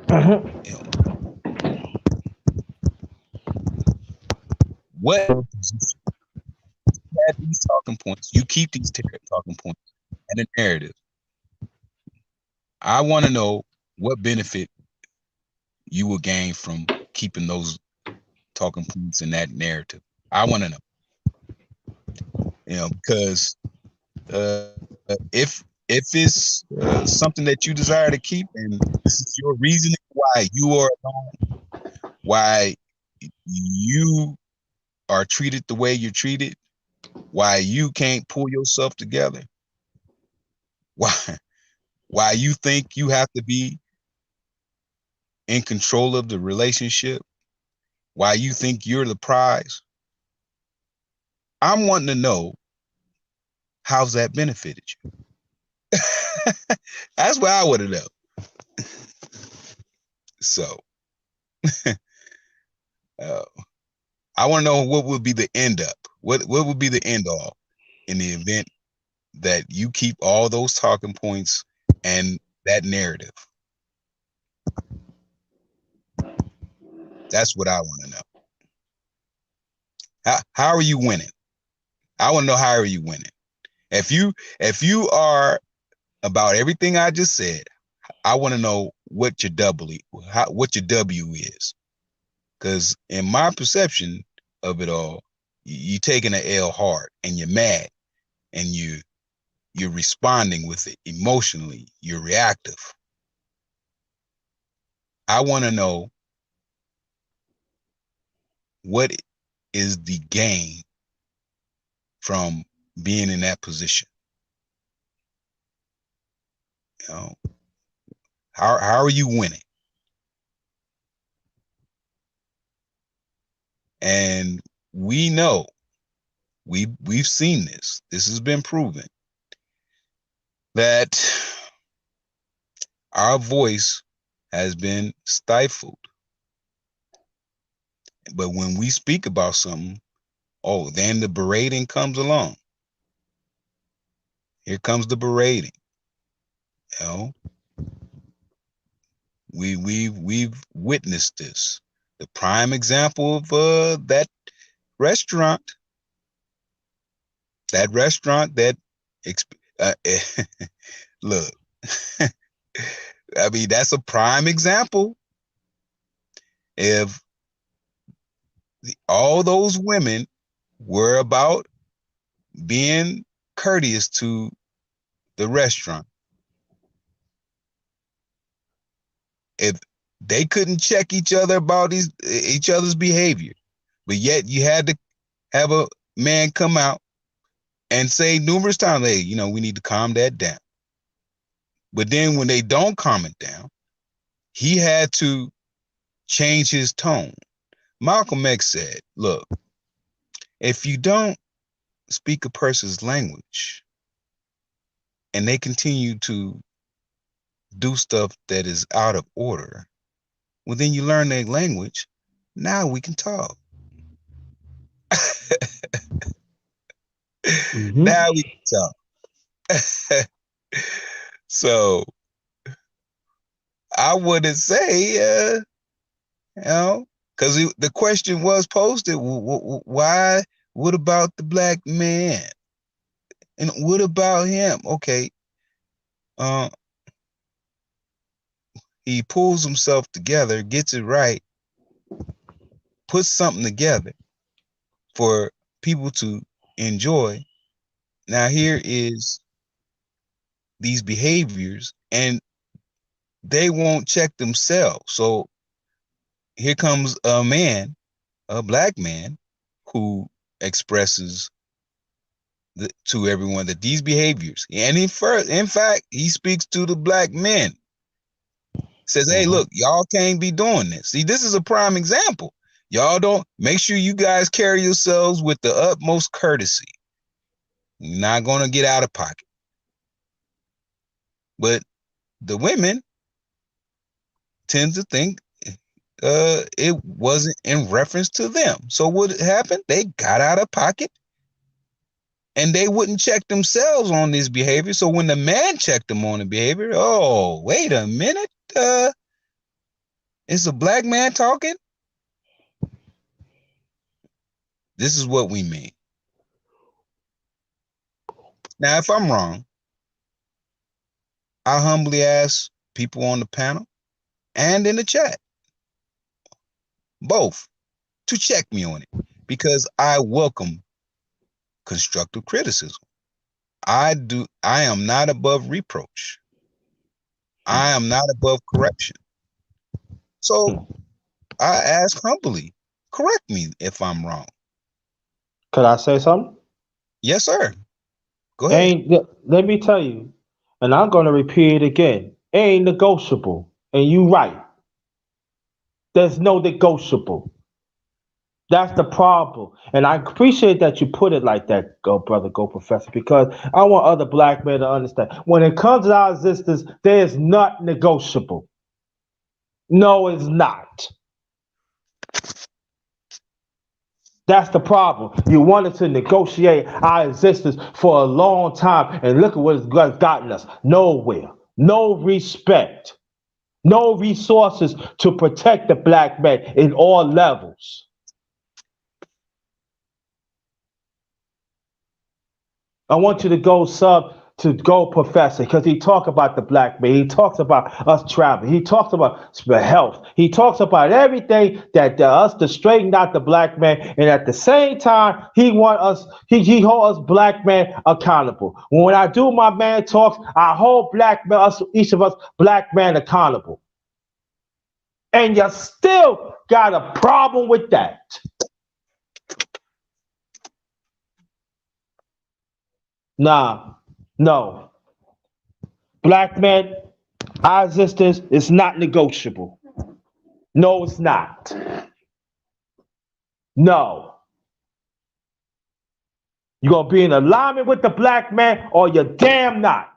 Uh-huh. you know, what had these talking points, you keep these talking points and a narrative. I want to know what benefit you will gain from keeping those talking points in that narrative. I want to know, because if it's something that you desire to keep, and this is your reasoning why you are alone, why you are treated the way you're treated, why you can't pull yourself together, why why you think you have to be in control of the relationship, why you think you're the prize. I'm wanting to know how's that benefited you. That's what I want to know. So uh, I want to know what would be the end up. What would be the end all in the event that you keep all those talking points and that narrative. That's what I want to know. How are you winning? I want to know how are you winning. If you are about everything I just said, I want to know what your what your W is. Because in my perception of it all, you taking an L hard and you're mad and you're responding with it emotionally. You're reactive. I want to know what is the gain from being in that position. You know, how are you winning? And we know we've seen this. This has been proven that our voice has been stifled. But when we speak about something, oh, then the berating comes along. Here comes the berating. You know, we've witnessed this. The prime example of that restaurant, that uh, look, I mean, that's a prime example. If all those women were about being courteous to the restaurant, if they couldn't check each other about each other's behavior, but yet you had to have a man come out and say numerous times, hey, we need to calm that down. But then when they don't calm it down, he had to change his tone. Malcolm X said, look, if you don't speak a person's language and they continue to do stuff that is out of order, well, then you learn their language. Now we can talk. Mm-hmm. Now we can talk. So I wouldn't say, because the question was posted, why, what about the black man? And what about him? Okay. Uh, he pulls himself together, gets it right, puts something together for people to enjoy. Now here is these behaviors and they won't check themselves. So here comes a man, a black man, who expresses to everyone that these behaviors, and in fact, he speaks to the black men, Says, hey, Hmm. look, y'all can't be doing this. See, this is a prime example. Y'all don't make sure you guys carry yourselves with the utmost courtesy. You're not gonna get out of pocket. But the women tend to think it wasn't in reference to them. So what happened? They got out of pocket and they wouldn't check themselves on this behavior. So when the man checked them on the behavior, oh, wait a minute, it's a black man talking. This is what we mean. Now, if I'm wrong, I humbly ask people on the panel and in the chat, both, to check me on it because I welcome constructive criticism. I am not above reproach. I am not above correction. So I ask humbly, correct me if I'm wrong. Could I say something? Yes, sir. Go ahead. Ain't let me tell you, and I'm gonna repeat it again. Ain't negotiable, and you right. There's no negotiable. That's the problem, and I appreciate that you put it like that, go brother, go professor, because I want other black men to understand. When it comes to our existence, there is not negotiable. No, it's not. That's the problem. You wanted to negotiate our existence for a long time, and look at what it's gotten us. Nowhere. No respect. No resources to protect the black man in all levels. I want you to go sub to go professor because he talks about the black man. He talks about us traveling. He talks about health. He talks about everything that us to straighten out the black man. And at the same time, he want us. He hold us black man accountable. When I do my man talks, I hold black man, us each of us black man accountable. And you still got a problem with that. Nah, no. Black men, our existence is not negotiable. No, it's not. No. You're going to be in alignment with the black man or you're damn not.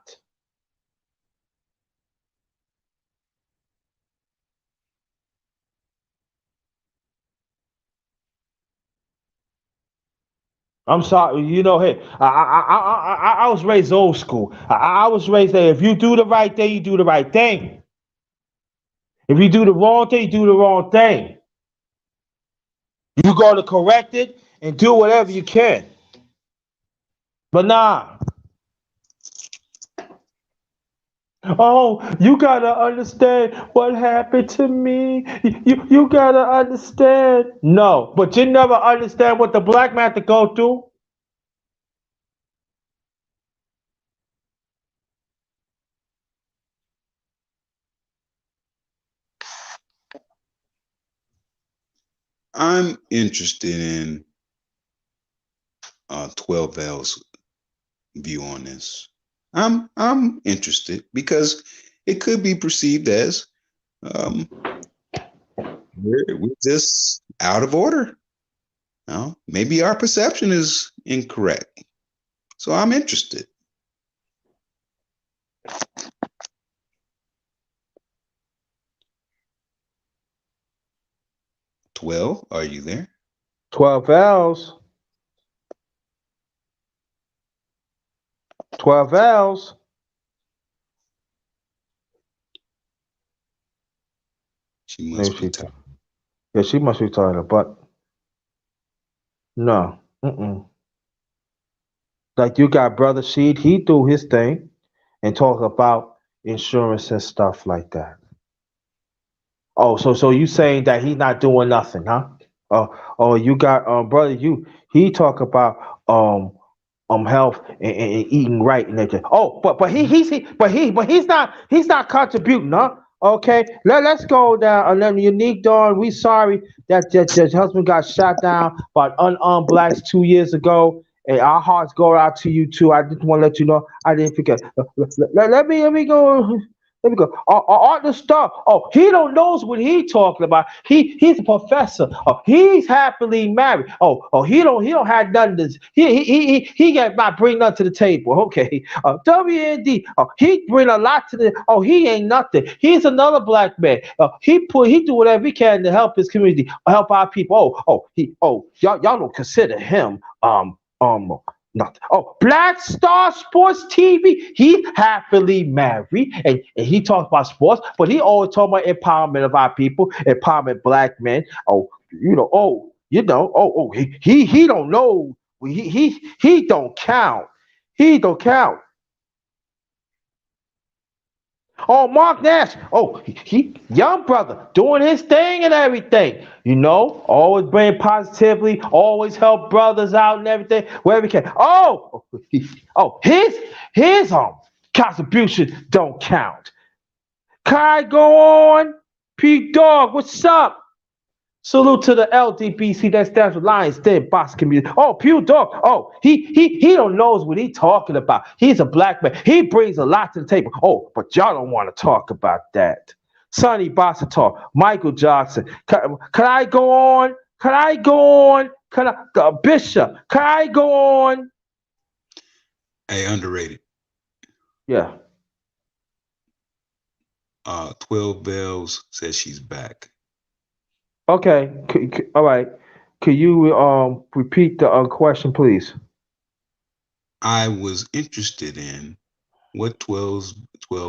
I'm sorry, hey, I was raised old school. I was raised that if you do the right thing, you do the right thing. If you do the wrong thing, you do the wrong thing. You go to correct it and do whatever you can. But nah, oh, you gotta understand what happened to me. You gotta understand. No, but you never understand what the black man had to go through. I'm interested in 12 L's view on this. I'm interested because it could be perceived as um, we're just out of order. No, maybe our perception is incorrect. So I'm interested. 12, are you there? 12 L's. 12 L's. She Maybe must be she, tired. yeah, she must be tired, but no. Mm-mm. Like you got Brother Sheed, he do his thing and talk about insurance and stuff like that. Oh, so you saying that he not doing nothing, huh? Oh, you got brother, he talk about health and eating right and everything. Oh, but he's not contributing, huh? Okay, let's go down and then Unique Dawn. We sorry that your husband got shot down by unarmed blacks 2 years ago. And our hearts go out to you too. I just want to let you know I didn't forget. Let me go. Let me go. Arthur Starr. Oh, he don't knows what he talking about. He's a professor. Oh, he's happily married. He don't have nothing. He got not bring nothing to the table. Okay. WND. Oh, he bring a lot to the. Oh, he ain't nothing. He's another black man. He do whatever he can to help his community, help our people. Y'all don't consider him nothing. Oh, Black Star Sports TV. He happily married, and he talks about sports, but he always talk about empowerment of our people, empowerment black men. He don't know. He don't count. He don't count. Oh, Mark Nash. Oh, he young brother doing his thing and everything. Always bring positively, always help brothers out and everything wherever he can. His contribution don't count. Can I go on? P Dog, what's up? Salute to the LDBC. That stands for Lions Den Box Community. Oh, Pew Dog. Oh, he don't knows what he talking about. He's a black man. He brings a lot to the table. Oh, but y'all don't want to talk about that. Sonny Bossatar, Michael Johnson. Can I go on? Can I go on? Bishop? Can I go on? Hey, underrated. Yeah. 12 Bells says she's back. Okay. All right. Could you repeat the question, please? I was interested in what 12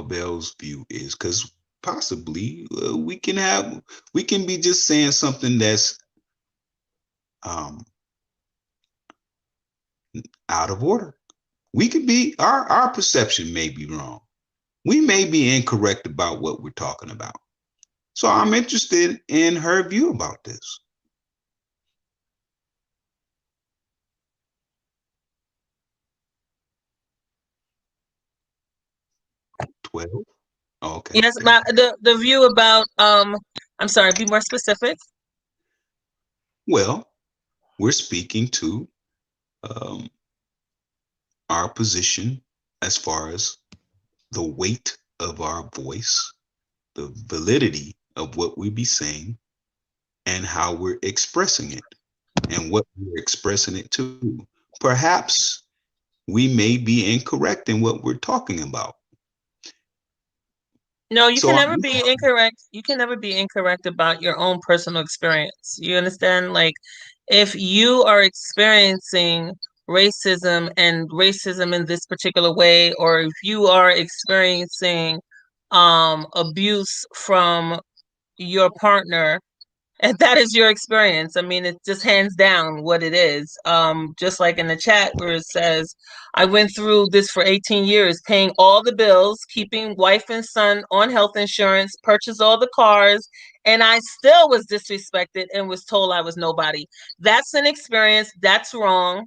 Bells view is, because possibly we can be just saying something that's um out of order. We could be our perception may be wrong. We may be incorrect about what we're talking about. So I'm interested in her view about this. 12. Oh, okay. Yes, the view about I'm sorry, be more specific. Well, we're speaking to um, our position as far as the weight of our voice, the validity of what we be saying, and how we're expressing it, and what we're expressing it to. Perhaps we may be incorrect in what we're talking about. No, you So can I'm, never be incorrect. You can never be incorrect about your own personal experience. You understand? Like, if you are experiencing racism in this particular way, or if you are experiencing abuse from your partner, and that is your experience. I mean, it's just hands down what it is. Just like in the chat where it says, I went through this for 18 years, paying all the bills, keeping wife and son on health insurance, purchased all the cars, and I still was disrespected and was told I was nobody. That's an experience. That's wrong.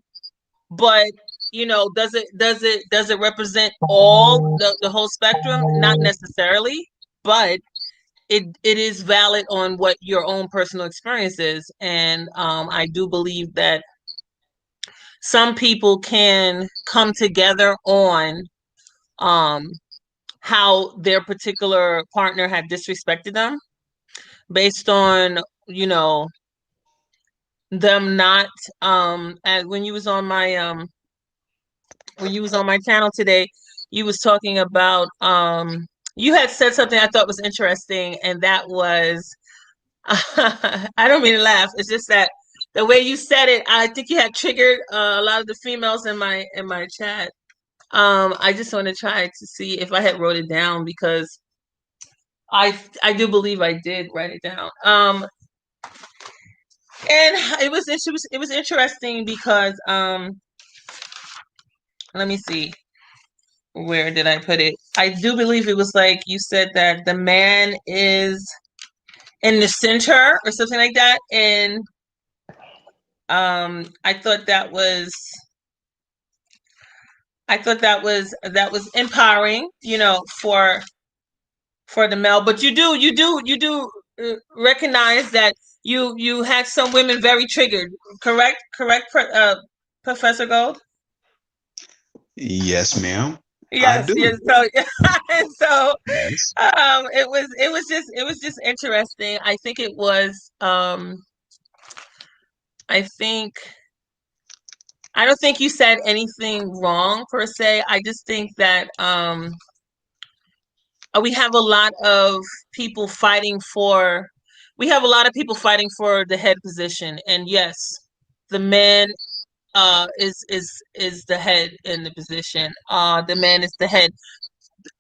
But does it represent all the whole spectrum? Not necessarily, but it is valid on what your own personal experience is. And I do believe that some people can come together on um, how their particular partner had disrespected them based on you know them not and when you was on my channel today, you was talking about you had said something I thought was interesting, and that was I don't mean to laugh. It's just that the way you said it, I think you had triggered a lot of the females in my chat. I just want to try to see if I had wrote it down, because I do believe I did write it down. And it was interesting because let me see, where did I put it? I do believe it was like you said that the man is in the center or something like that, and I thought that was empowering, for the male. But you do recognize that you had some women very triggered, correct, Professor Gold? yes, ma'am. I Yes, do. yes. So, and so, Yes. it was just interesting. I think I don't think you said anything wrong per se. I just think that we have a lot of people fighting for we have a lot of people fighting for the head position. And yes, the man is the head in the position. The man is the head.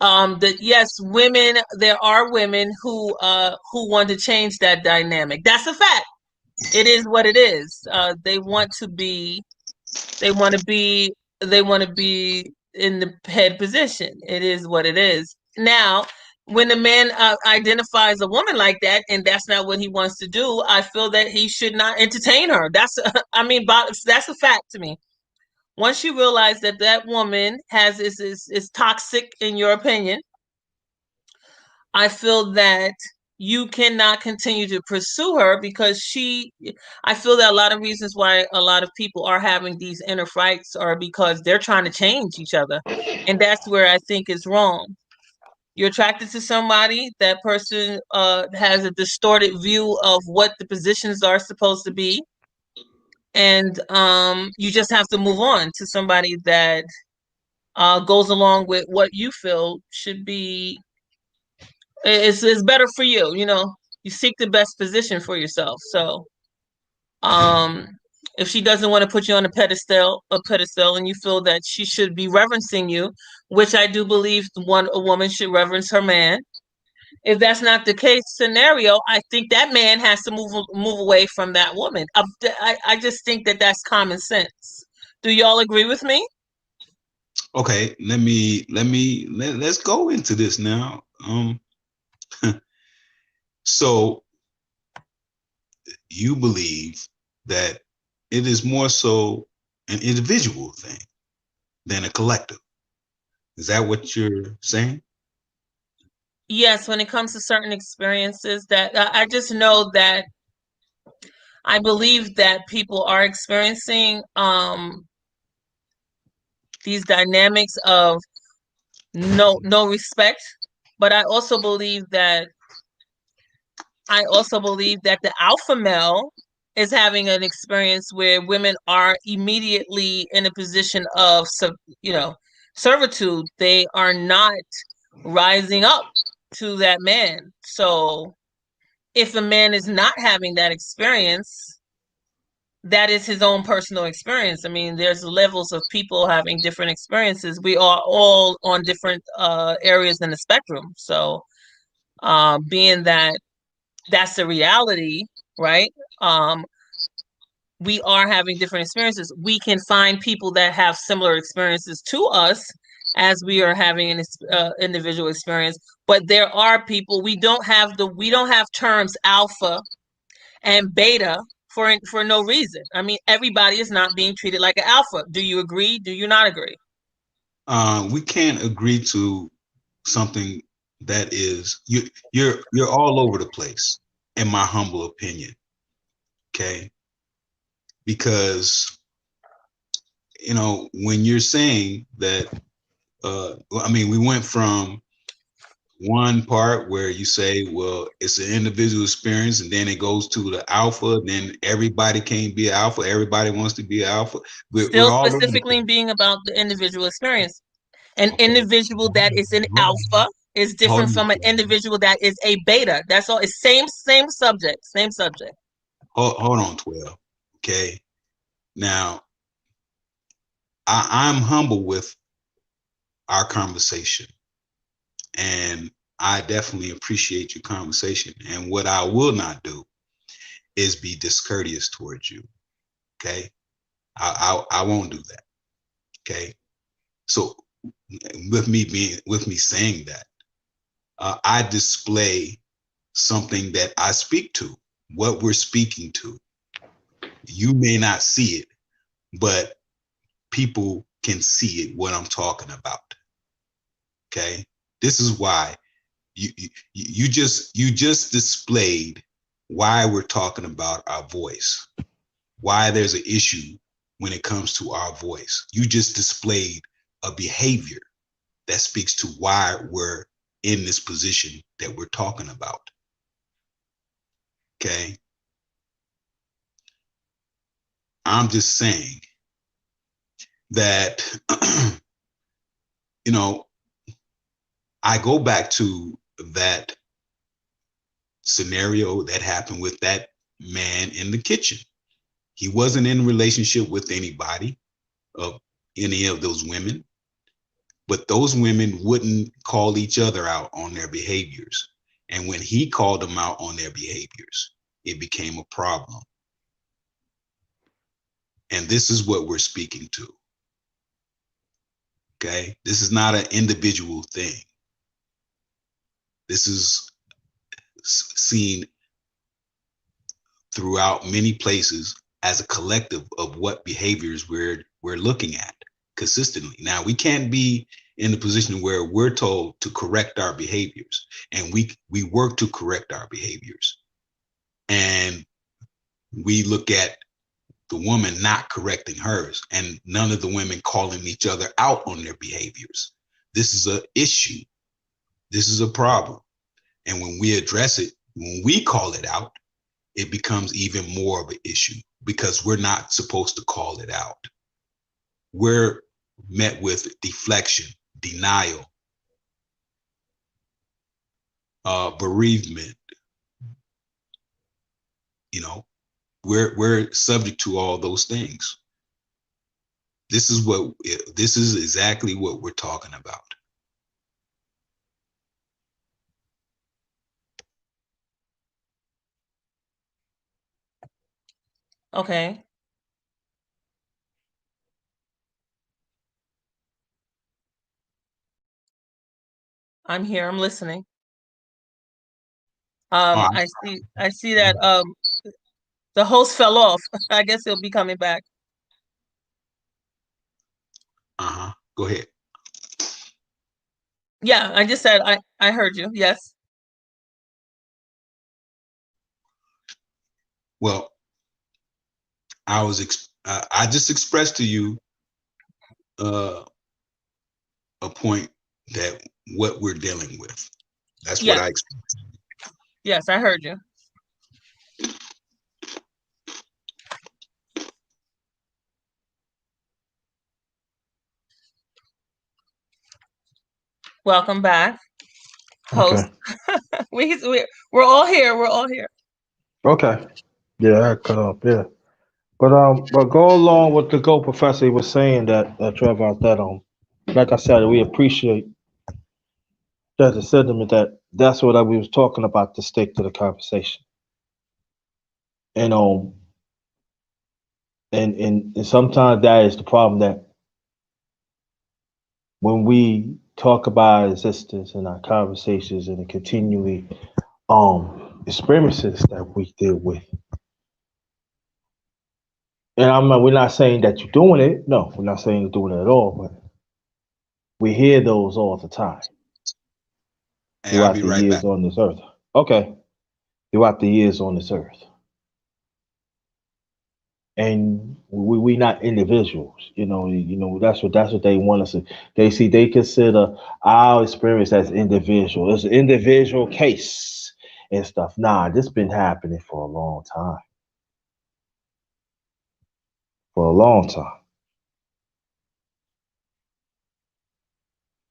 The yes, women, there are women who want to change that dynamic. That's a fact. It is what it is. They want to be they want to be in the head position. It is what it is. Now, when a man identifies a woman like that and that's not what he wants to do, I feel that he should not entertain her. That's I mean, that's a fact to me. Once you realize that that woman is toxic in your opinion, I feel that you cannot continue to pursue her because I feel that a lot of reasons why a lot of people are having these inner fights are because they're trying to change each other. And that's where I think is wrong. You're attracted to somebody, that person has a distorted view of what the positions are supposed to be. And you just have to move on to somebody that goes along with what you feel should be it's better for you, you seek the best position for yourself. So um if she doesn't want to put you on a pedestal and you feel that she should be reverencing you, which I do believe a woman should reverence her man. If that's not the case scenario, I think that man has to move away from that woman. I just think that that's common sense. Do y'all agree with me? Okay, let's go into this now. So you believe that it is more so an individual thing than a collective. Is that what you're saying? Yes, when it comes to certain experiences, that I just know that I believe that people are experiencing these dynamics of no respect, but I also believe that the alpha male is having an experience where women are immediately in a position of you know servitude. They are not rising up to that man. So if a man is not having that experience, that is his own personal experience. I mean, there's levels of people having different experiences. We are all on different areas in the spectrum. So, being that that's the reality, right? Um, we are having different experiences. We can find people that have similar experiences to us as we are having an individual experience. But there are people we don't have terms alpha and beta for no reason. I mean, everybody is not being treated like an alpha. Do you agree? Do you not agree? We can't agree to something that is you're all over the place, in my humble opinion. Okay, because when you're saying that, I mean, we went from one part where you say, well, it's an individual experience, and then it goes to the alpha. Then everybody can't be an alpha. Everybody wants to be an alpha. We're Still all over the specifically place. being about the individual experience. An Okay. individual that is an alpha is Hold different from an on. individual that is a beta. That's all. It's same subject, same subject. Hold on, 12. Okay. Now, I'm humble with our conversation, and I definitely appreciate your conversation. And what I will not do is be discourteous towards you. Okay. I won't do that. Okay. So with me saying that, I display something that I speak to, what we're speaking to. You may not see it, but people can see it, what I'm talking about. Okay. This is why you just displayed why we're talking about our voice, why there's an issue when it comes to our voice. You just displayed a behavior that speaks to why we're in this position that we're talking about. Okay. I'm just saying that, you know, I go back to that scenario that happened with that man in the kitchen. He wasn't in a relationship with anybody of any of those women, but those women wouldn't call each other out on their behaviors. And when he called them out on their behaviors, it became a problem. And this is what we're speaking to. Okay. This is not an individual thing. This is seen throughout many places as a collective of what behaviors we're looking at consistently. Now, we can't be in the position where we're told to correct our behaviors, and we work to correct our behaviors. And we look at the woman not correcting hers, and none of the women calling each other out on their behaviors. This is an issue. This is a problem. And when we address it, when we call it out, it becomes even more of an issue because we're not supposed to call it out. We're met with deflection, denial, bereavement. You know, we're subject to all those things. This is exactly what we're talking about. Okay. I'm here. I'm listening. I see that the host fell off. I guess he'll be coming back. Go ahead. Yeah, I just said I heard you. Yes. Well, I just expressed to you a point that what we're dealing with. That's what Yes. I expressed. Yes, I heard you. Welcome back, host. Okay. We're all here. We're all here. Okay. Yeah, I cut off. Yeah. But go along with the Go Professor. He was saying that Trevor, that like I said, we appreciate that the sentiment that's what we was talking about to stick to the conversation. And and sometimes that is the problem, that when we talk about our existence and our conversations and the continually experiences that we deal with. And we're not saying that you're doing it. No, we're not saying you're doing it at all, but we hear those all the time Hey, I'll throughout be the right years back. on this earth. Okay. Throughout the years on this earth. And we not individuals, that's what they want us to. They consider our experience as individual. It's an individual case and stuff. Nah, this been happening for a long time. For a long time.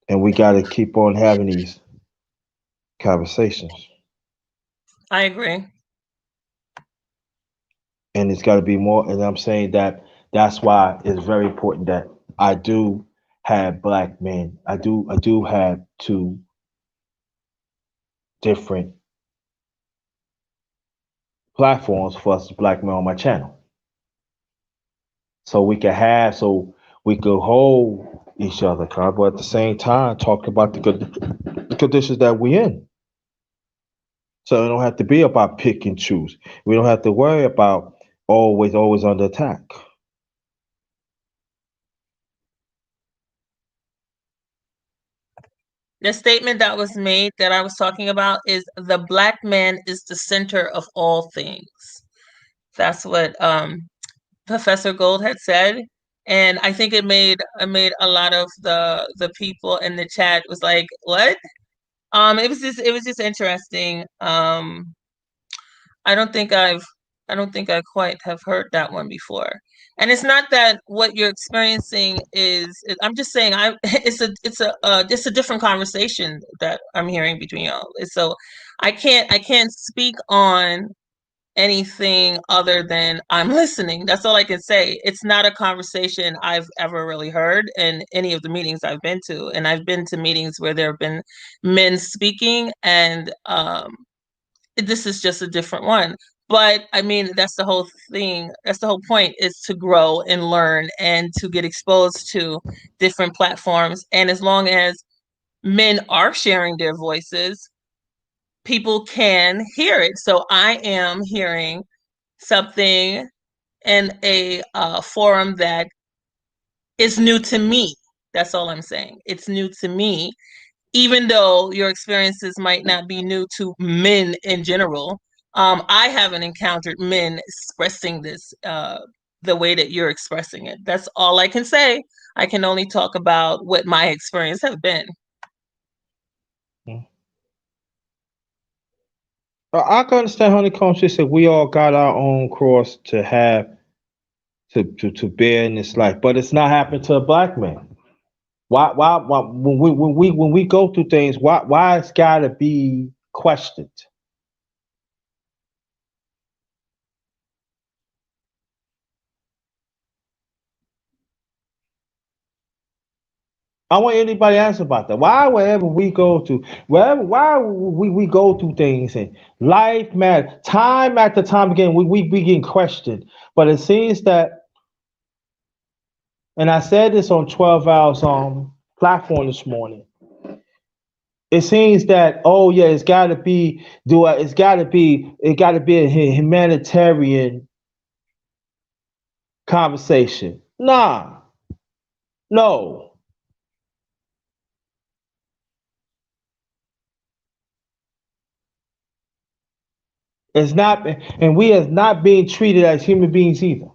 And we gotta keep on having these conversations. I agree. And it's gotta be more, and I'm saying that's why it's very important that I do have black men. I do have two different platforms for us black men on my channel. So we could hold each other accountable, but at the same time talk about the conditions that we in. So it don't have to be about pick and choose. We don't have to worry about always under attack. The statement that was made that I was talking about is the black man is the center of all things. That's what Professor Gold had said. And I think it made a lot of the people in the chat was like, what? It was just interesting. I don't think I've I don't think I quite have heard that one before. And it's not that what you're experiencing I'm just saying I it's a different conversation that I'm hearing between y'all. So I can't speak on anything other than I'm listening. That's all I can say. It's not a conversation I've ever really heard in any of the meetings I've been to. And I've been to meetings where there have been men speaking, and this is just a different one. But I mean, that's the whole thing. That's the whole point, is to grow and learn and to get exposed to different platforms. And as long as men are sharing their voices, people can hear it. So I am hearing something in a forum that is new to me. That's all I'm saying. It's new to me, even though your experiences might not be new to men in general. I haven't encountered men expressing this the way that you're expressing it. That's all I can say. I can only talk about what my experience have been. Mm. I can understand Honeycomb. She said we all got our own cross to have to bear in this life, but it's not happening to a black man. Why when we go through things, why it's got to be questioned? I want anybody to answer about that. Why, wherever we go to, wherever, why we go through things and life matter, time after time again, we begin questioned. But it seems that, and I said this on 12 Hours platform this morning. It seems that, oh yeah, it got to be a humanitarian conversation. Nah, no, it's not, and we are not being treated as human beings either.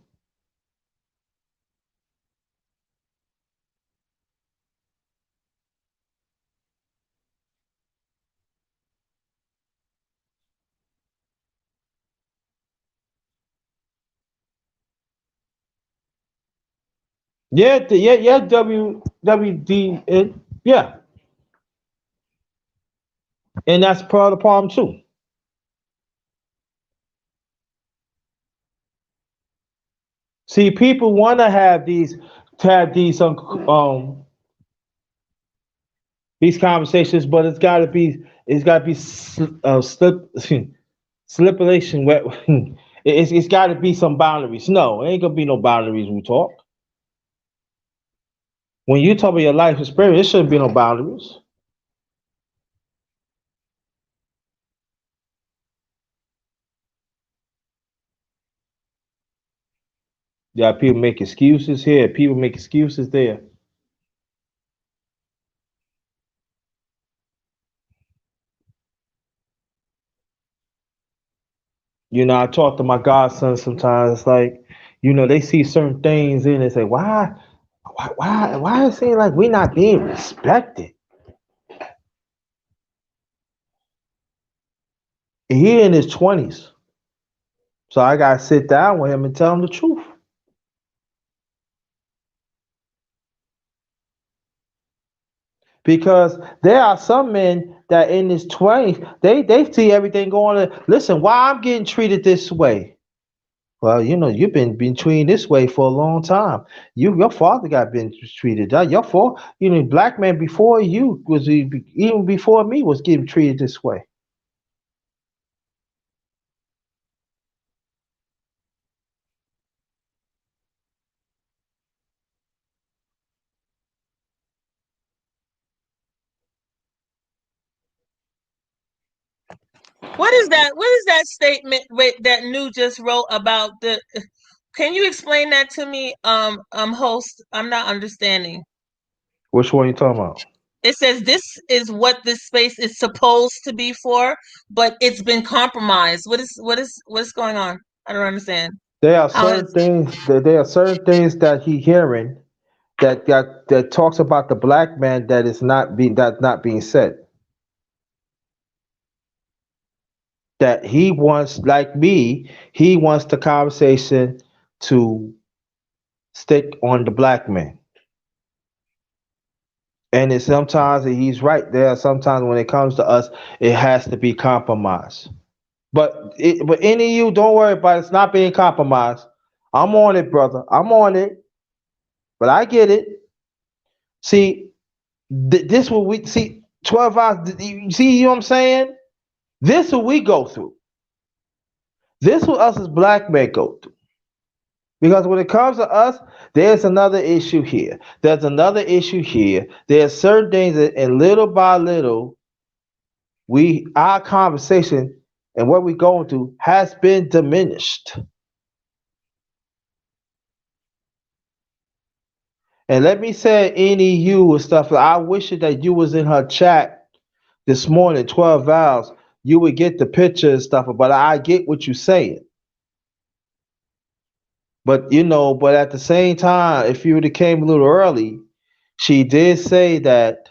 Yeah, yeah, WD, yeah, and that's part of the problem too. See, people want to have these conversations, but it's got to be slipulation. It's got to be some boundaries. No, it ain't gonna be no boundaries when we talk. When you talk about your life experience, there shouldn't be no boundaries. Yeah, people make excuses here. People make excuses there. I talk to my godson sometimes. It's like, they see certain things and they say, why it seems like we're not being respected? He in his 20s. So I gotta sit down with him and tell him the truth. Because there are some men that in his 20s, they see everything going on. Listen, why I'm getting treated this way? Well, you've been treated this way for a long time. Your father got been treated. Your fault. Black man before you was even before me was getting treated this way. What is that statement that New just wrote about the can you explain that to me, host? I'm not understanding. Which one you talking about? It says this is what this space is supposed to be for, but it's been compromised. What is going on? I don't understand. There are How certain has things that there are certain things that he hearing that talks about the black man that's not being said. That he wants, like me, he wants the conversation to stick on the black man. And it's sometimes he's right there. Sometimes when it comes to us, it has to be compromised. But any of you, don't worry about it. It's not being compromised. I'm on it, brother. I'm on it. But I get it. See, this what we see. 12 hours. You see, you know what I'm saying? This what we go through. This what us as black men go through. Because when it comes to us, there's another issue here. There's another issue here. There's certain things that, and little by little, we our conversation and what we're going through has been diminished. And let me say, any you and stuff. I wish that you was in her chat this morning, 12 hours. You would get the picture and stuff. But I get what you're saying. But but at the same time, if you would have came a little early, she did say that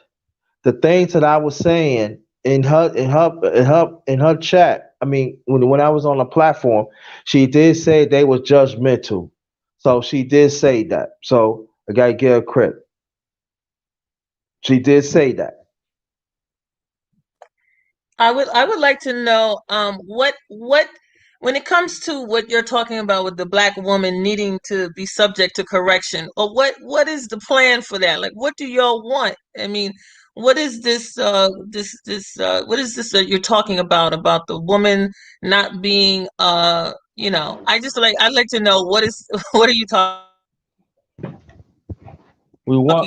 the things that I was saying in her chat. I mean, when I was on the platform, she did say they was judgmental. So she did say that. So I gotta give her credit. She did say that. I would like to know what when it comes to what you're talking about with the black woman needing to be subject to correction, or what is the plan for that? Like, what do y'all want? I mean, what is this what is this that you're talking about the woman not being I'd like to know what is what are you talking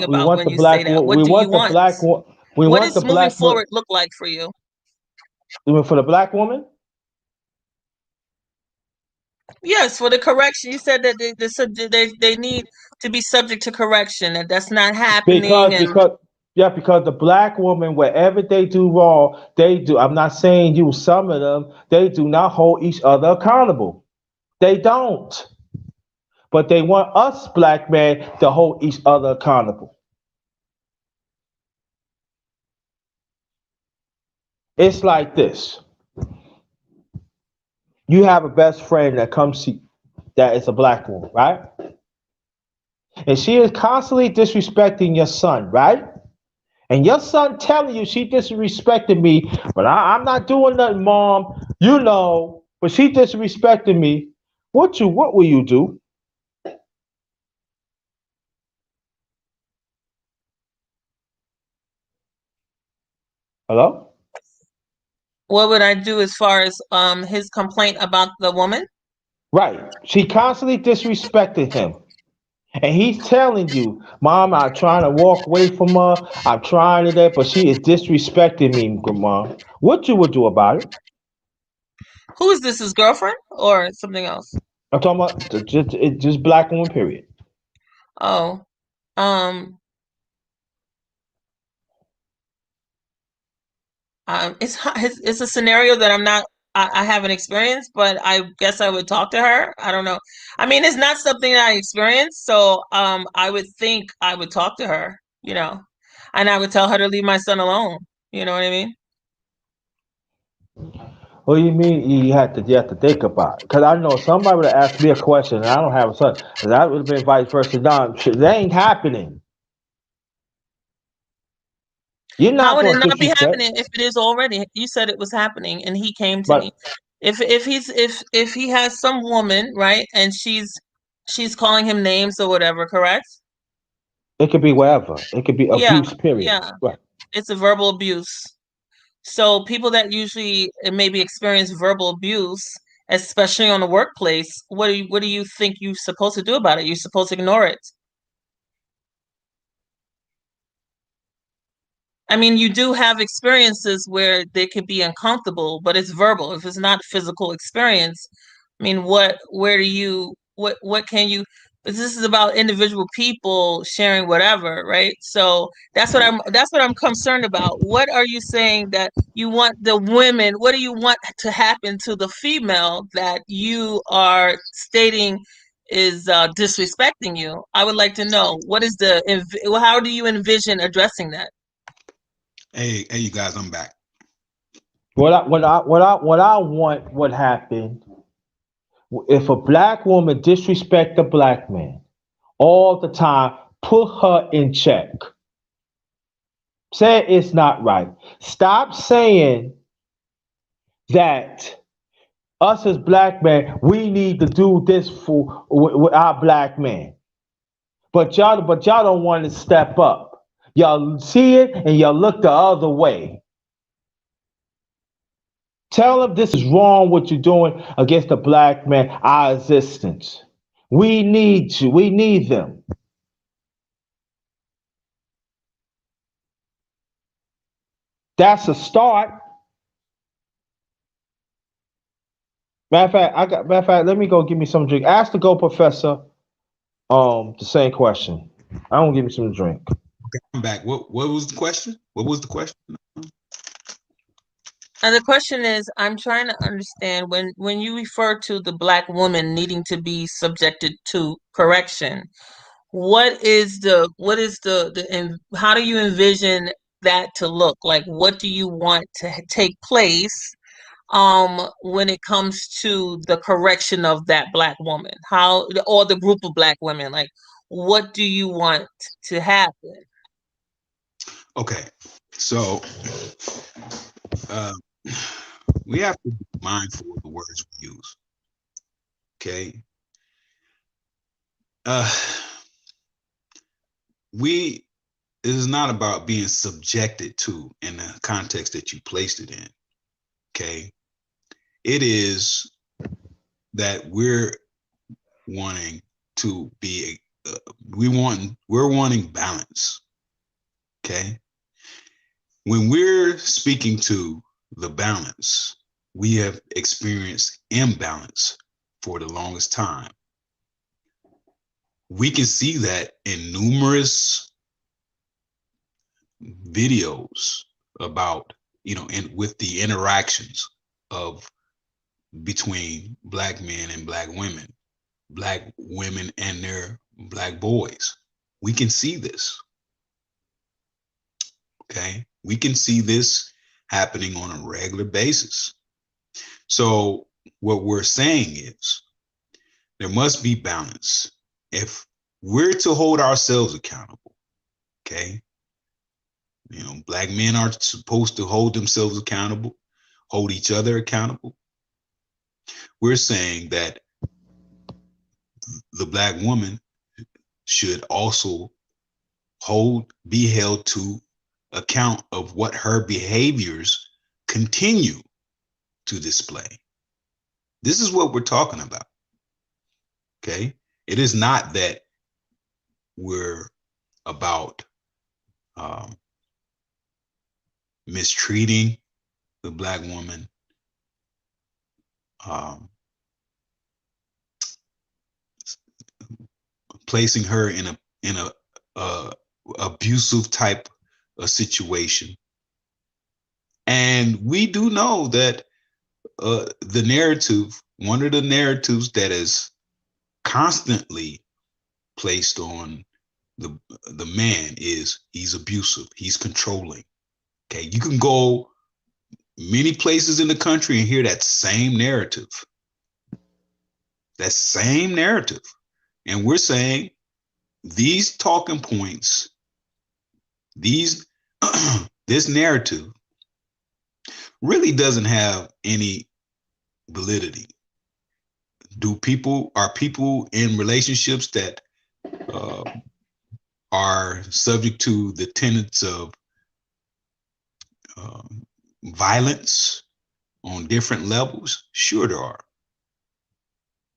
about when you say that? What do you want? We want the What black does wo- we moving want the forward black look wo- like for we you? want the black wo- for the black woman. Yes, for the correction. You said that they need to be subject to correction, and that's not happening. And Because yeah, because the black woman, wherever they do wrong, they do. I'm not saying you, some of them, they do not hold each other accountable. They don't. But they want us black men to hold each other accountable. It's like this. You have a best friend that comes to you that is a black woman, right? And she is constantly disrespecting your son, right? And your son telling you she disrespected me, but I'm not doing nothing, mom. But she disrespected me. What will you do? Hello? what would I do as far as his complaint about the woman? Right. She constantly disrespected him. And he's telling you, Mom, I'm trying to walk away from her. I'm trying to that, but she is disrespecting me, Grandma. What you would do about it? Who is this? His girlfriend or something else? I'm talking about just black woman, period. Oh, um, it's a scenario that I haven't experienced, but I guess I would talk to her. I don't know. I mean, it's not something that I experienced, so I would think I would talk to her, and I would tell her to leave my son alone. You know what I mean? What do you mean you have to think about it? Because I know somebody would have asked me a question and I don't have a son. That would have been vice versa. No, that ain't happening. You're How not would it going to not be disrespect. happening if it is already? You said it was happening, and he came to me. But If he has some woman, right, and she's calling him names or whatever, correct? it could be wherever. It could be Yeah, abuse, period. yeah. Right. It's a verbal abuse. So people that usually maybe experience verbal abuse, especially on the workplace, what do you think you're supposed to do about it? You're supposed to ignore it. I mean, you do have experiences where they can be uncomfortable, but it's verbal. If it's not physical experience, I mean, what can you this is about individual people sharing whatever, right? So that's what I'm concerned about. What are you saying that you want the women, what do you want to happen to the female that you are stating is disrespecting you? I would like to know what is how do you envision addressing that? Hey, you guys, I'm back. What I want would happen if a black woman disrespect a black man all the time. Put her in check. Say it's not right. Stop saying that us as black men, we need to do this for with our black man. But y'all don't want to step up. Y'all see it and y'all look the other way. Tell them this is wrong what you're doing against the black man, our existence. We need you. We need them. That's a start. Matter of fact, let me go give me some drink. Ask the Go Professor the same question. I want to give me some drink. I'm back. What was the question? What was the question? And the question is, I'm trying to understand when you refer to the black woman needing to be subjected to correction, and how do you envision that to look like? What do you want to take place when it comes to the correction of that black woman? How, or the group of black women, like what do you want to happen? Okay, so uh, we have to be mindful of the words we use. Okay, uh, we it is not about being subjected to in the context that you placed it in. Okay, it is that we're wanting to be we're wanting balance. Okay, when we're speaking to the balance, we have experienced imbalance for the longest time. We can see that in numerous videos about, and with the interactions of between black men and black women and their black boys. We can see this. Okay. We can see this happening on a regular basis. So what we're saying is there must be balance. If we're to hold ourselves accountable, okay, black men are supposed to hold themselves accountable, hold each other accountable. We're saying that the black woman should also be held to account of what her behaviors continue to display. This is what we're talking about. Okay. It is not that we're about mistreating the black woman, placing her in a abusive type of situation. And we do know that the narrative, one of the narratives that is constantly placed on the man is he's abusive, he's controlling. Okay, you can go many places in the country and hear that same narrative. That same narrative. And we're saying these talking points, this narrative really doesn't have any validity. Are people in relationships that are subject to the tenets of violence on different levels? Sure there are.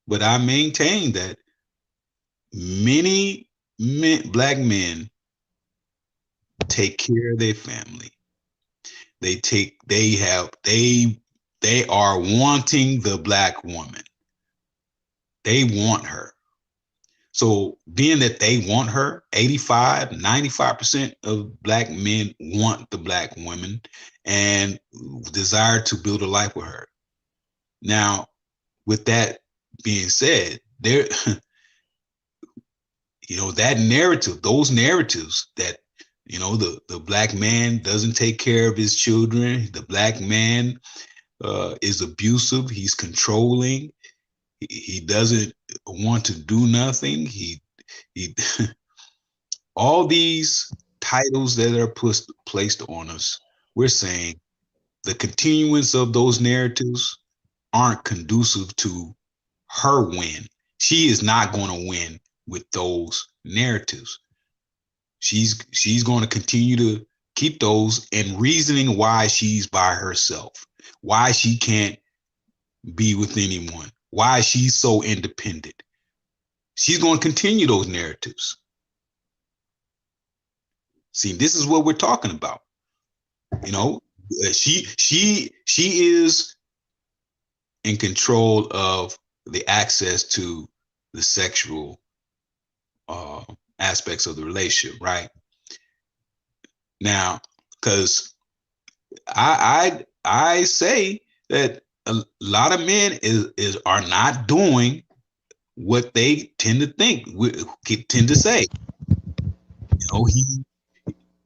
But I maintain that many black men take care of their family. They are wanting the black woman. They want her. So being that they want her, 85, 95% of black men want the black woman and desire to build a life with her. Now, with that being said, there, that narrative, those narratives that, the black man doesn't take care of his children, the black man is abusive, he's controlling, he doesn't want to do nothing, he all these titles that are placed on us, we're saying the continuance of those narratives aren't conducive to her win. She is not going to win with those narratives. She's going to continue to keep those and reasoning why she's by herself, why she can't be with anyone, why she's so independent. She's going to continue those narratives. See, this is what we're talking about. She is in control of the access to the sexual aspects of the relationship, right? Now, because I say that a lot of men are not doing what they tend to think, tend to say.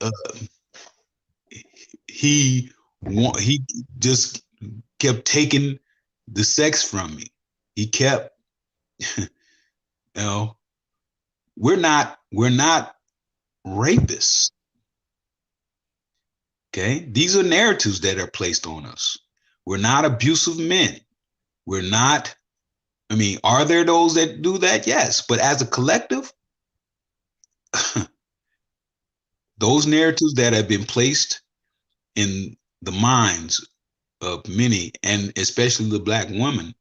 Uh, he just kept taking the sex from me. He kept, we're not rapists. Okay, these are narratives that are placed on us. We're not abusive men. We're not. I mean, are there those that do that? Yes, but as a collective, those narratives that have been placed in the minds of many, and especially the black woman,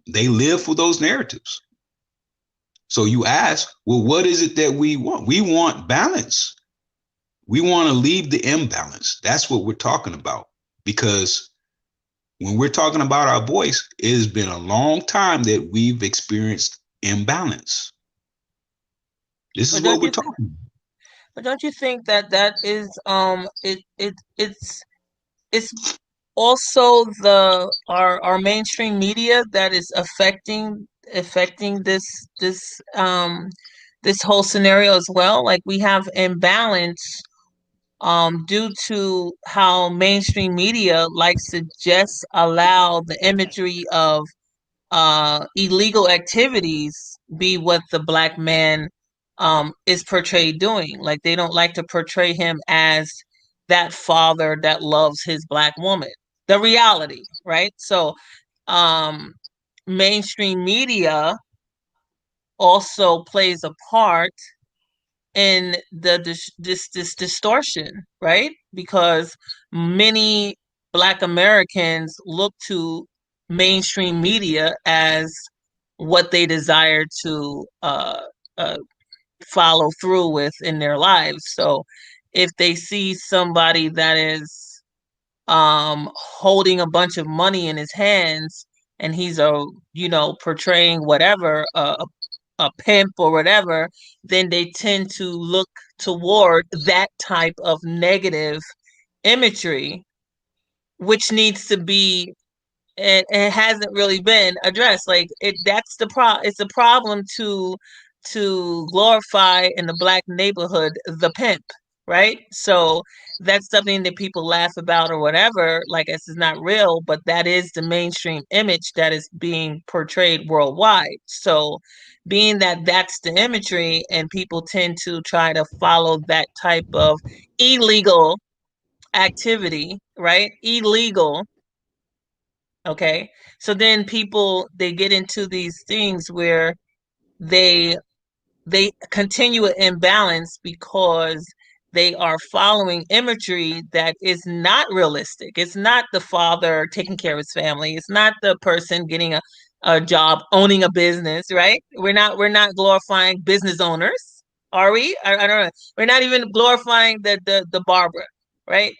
they live for those narratives. So you ask, well, what is it that we want? We want balance. We want to leave the imbalance. That's what we're talking about. Because when we're talking about our voice, it has been a long time that we've experienced imbalance. This is what we're talking about. But don't you think that is it's also our mainstream media that is affecting this whole scenario as well? Like we have imbalance due to how mainstream media likes to just allow the imagery of illegal activities be what the black man is portrayed doing. Like they don't like to portray him as that father that loves his black woman. The reality, right? So um, mainstream media also plays a part in this distortion, right? Because many Black Americans look to mainstream media as what they desire to uh, follow through with in their lives. So if they see somebody that is holding a bunch of money in his hands and he's portraying whatever a pimp or whatever, then they tend to look toward that type of negative imagery, which needs to be, and it hasn't really been addressed. Like that's it's a problem to glorify in the black neighborhood the pimp, right? So that's something that people laugh about or whatever, like this is not real, but that is the mainstream image that is being portrayed worldwide. So being that that's the imagery and people tend to try to follow that type of illegal activity, right? Illegal. Okay. So then people they get into these things where they they continue an imbalance because they are following imagery that is not realistic. It's not the father taking care of his family. It's not the person getting a job, owning a business, right? We're not glorifying business owners, are we? I don't know. We're not even glorifying the barber, right?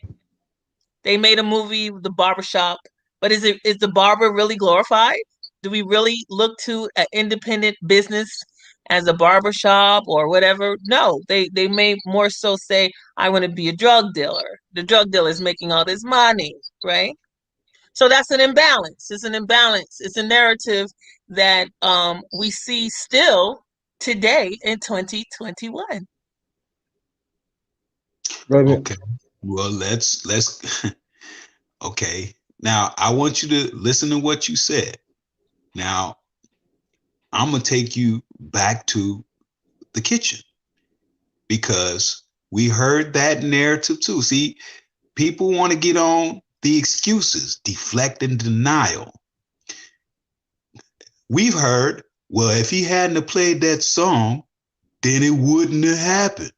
They made a movie, The Barbershop, but is the barber really glorified? Do we really look to an independent business as a barbershop or whatever. No, they may more so say, I want to be a drug dealer. The drug dealer is making all this money, right? So that's an imbalance. It's an imbalance. It's a narrative that we see still today in 2021. Right. Okay. Well, let's okay. Now, I want you to listen to what you said. Now, I'm going to take you back to the kitchen because we heard that narrative too. See, people want to get on the excuses, deflect and denial. We've heard, well, if he hadn't have played that song, then it wouldn't have happened.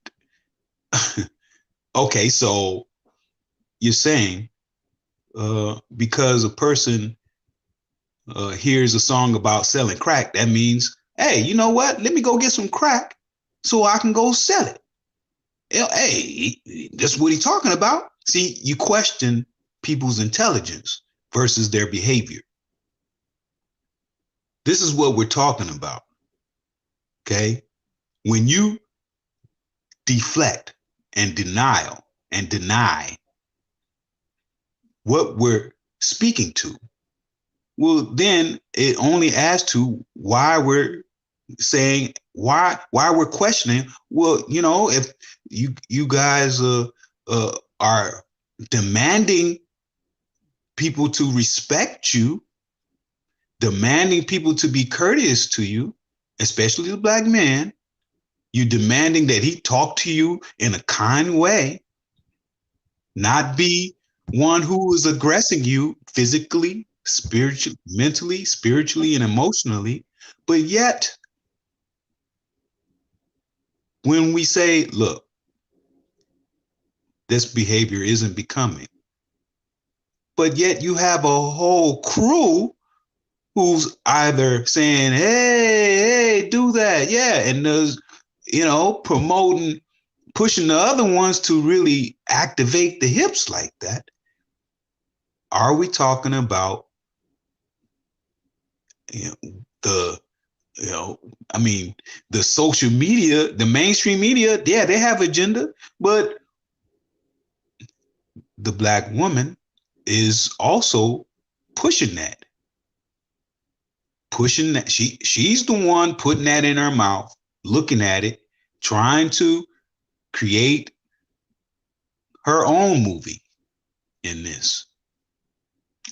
Okay, so you're saying because a person hears a song about selling crack, that means, hey, you know what? Let me go get some crack so I can go sell it. Hey, that's what he's talking about. See, you question people's intelligence versus their behavior. This is what we're talking about. Okay. When you deflect and deny what we're speaking to, well, then it only adds to why we're saying why we're questioning. Well, you know, if you guys are demanding people to respect you, demanding people to be courteous to you, especially the black man, you demanding that he talk to you in a kind way, not be one who is aggressing you physically, spiritually, mentally, spiritually, and emotionally. But yet, when we say, look, this behavior isn't becoming, but yet you have a whole crew who's either saying, hey, do that. Yeah. And there's, promoting, pushing the other ones to really activate the hips like that. Are we talking about, the the social media, the mainstream media? Yeah, they have agenda, but the black woman is also pushing that. She's the one putting that in her mouth, looking at it, trying to create her own movie in this.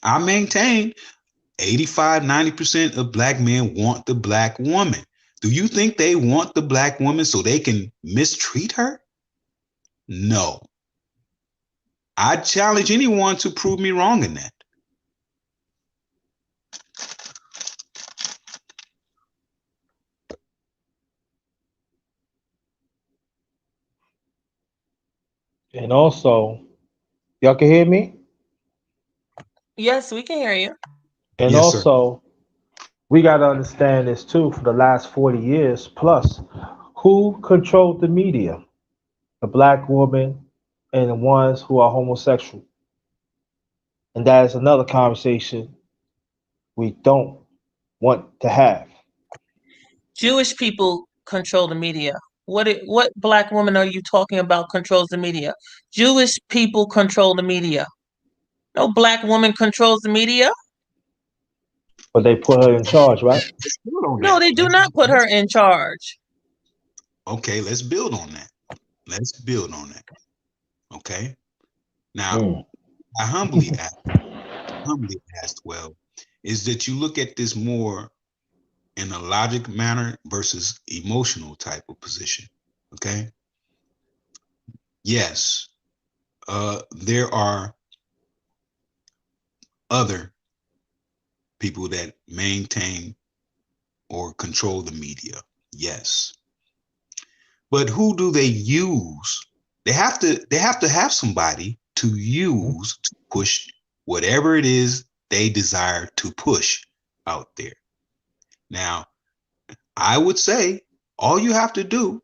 I maintain 85-90% of black men want the black woman. Do you think they want the black woman so they can mistreat her? No. I challenge anyone to prove me wrong in that. And also, y'all can hear me? Yes, we can hear you. And Yes, sir. also, we got to understand this too for the last 40 years plus. Who controlled the media? The black woman and the ones who are homosexual. And that is another conversation we don't want to have. Jewish people control the media. What black woman are you talking about controls the media? Jewish people control the media. No black woman controls the media. But they put her in charge, right? Let's build on No, that. they do not put her in charge. Okay, let's build on that. Let's build on that. Okay. Now, Mm. I humbly asked, well, is that you look at this more in a logic manner versus emotional type of position. Okay. Yes, there are other people that maintain or control the media. Yes. But who do they use? They have to have somebody to use to push whatever it is they desire to push out there. Now, I would say all you have to do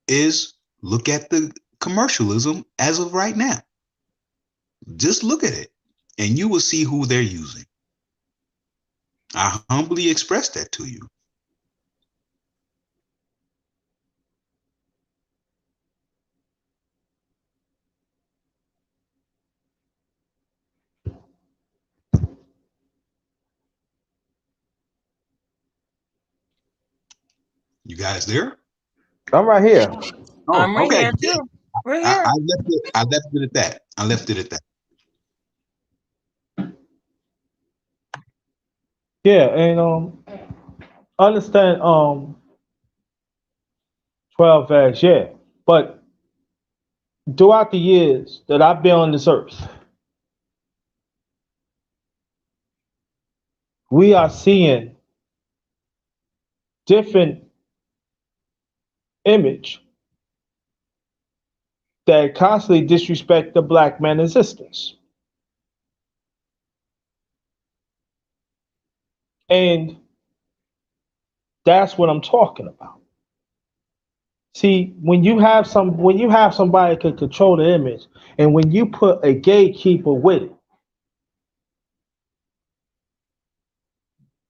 is look at the commercialism as of right now. Just look at it and you will see who they're using. I humbly express that to you. You guys there? I'm right here. Oh, I'm right okay. here too. We're I, here. I left it. I left it at that. I left it at that. Yeah, and understand 12 as yeah. But throughout the years that I've been on this earth, we are seeing different image that constantly disrespect the black man existence. And that's what I'm talking about. See, when you have somebody can control the image, and when you put a gatekeeper with it,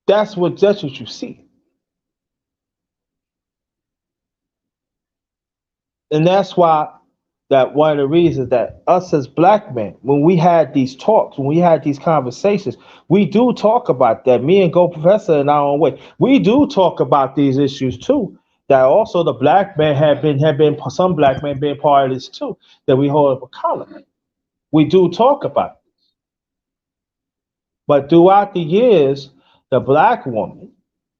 that's what you see. And that's why that one of the reasons that us as black men, when we had these talks, when we had these conversations, we do talk about that. Me and Go Professor in our own way, we do talk about these issues too. That also the black men have been some black men being part of this too. That we hold up accountable. We do talk about it. But throughout the years, the black woman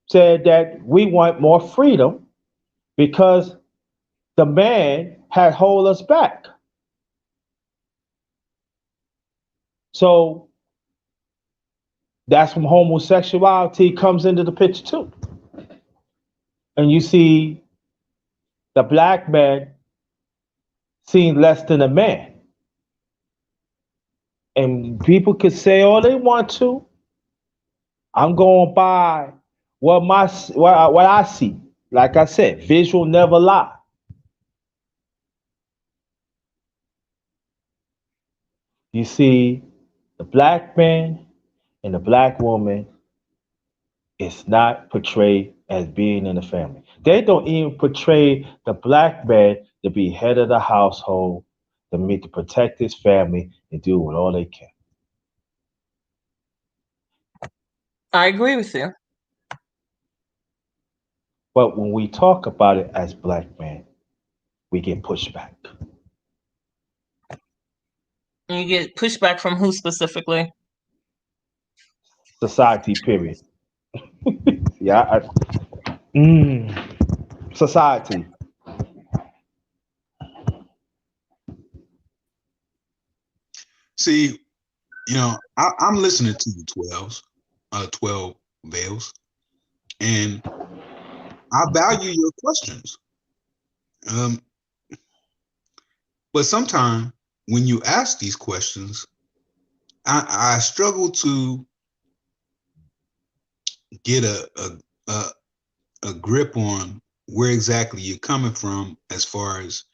said that we want more freedom because the man had hold us back. So that's when homosexuality comes into the picture too. And you see the black man seen less than a man. And people could say all they want to. I'm going by what I see. Like I said, visual never lie. You see the black man and the black woman is not portrayed as being in the family. They don't even portray the black man to be head of the household, to meet to protect his family and do what all they can. I agree with you. But when we talk about it as black men, we get pushed back. And you get pushback from who specifically? Society, period. Yeah, society. See, I'm listening to the 12 veils, and I value your questions. Um, but sometimes when you ask these questions, I struggle to get a a grip on where exactly you're coming from, as far as,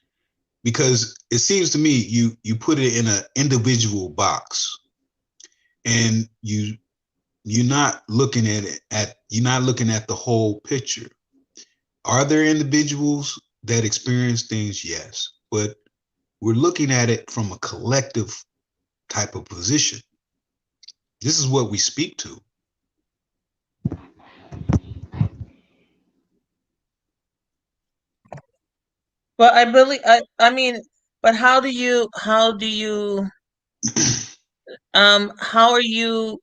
because it seems to me you put it in an individual box, and you're not looking at you're not looking at the whole picture. Are there individuals that experience things? Yes, but we're looking at it from a collective type of position. This is what we speak to. But I mean, but how are you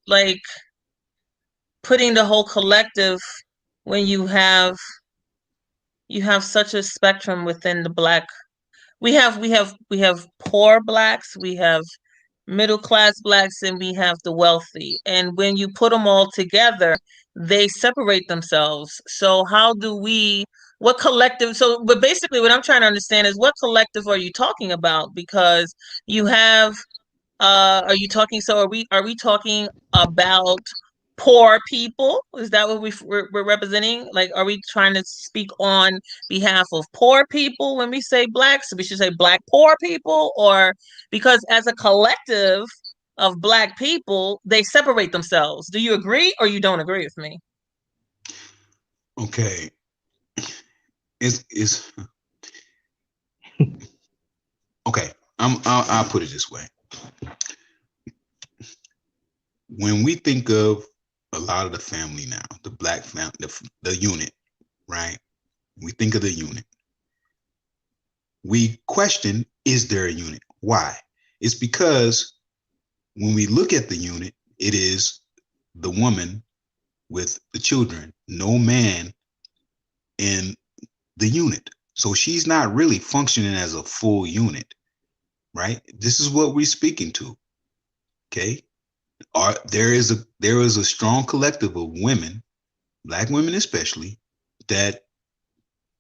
like putting the whole collective when you have such a spectrum within the black. We have poor blacks, we have middle class blacks, and we have the wealthy. And when you put them all together, they separate themselves. So how do we what collective but basically what I'm trying to understand is what collective are you talking about? Because you have are you talking? So are we talking about poor people? Is that what we're representing? Like, are we trying to speak on behalf of poor people when we say black? So we should say black poor people, or because as a collective of black people, they separate themselves. Do you agree or you don't agree with me? Okay, it's okay. I'll put it this way. When we think of a lot of the family now, the black family, the unit, right? We think of the unit. We question, is there a unit? Why? It's because when we look at the unit, it is the woman with the children, no man in the unit. So she's not really functioning as a full unit, right? This is what we're speaking to. Okay. There is a strong collective of women, Black women especially, that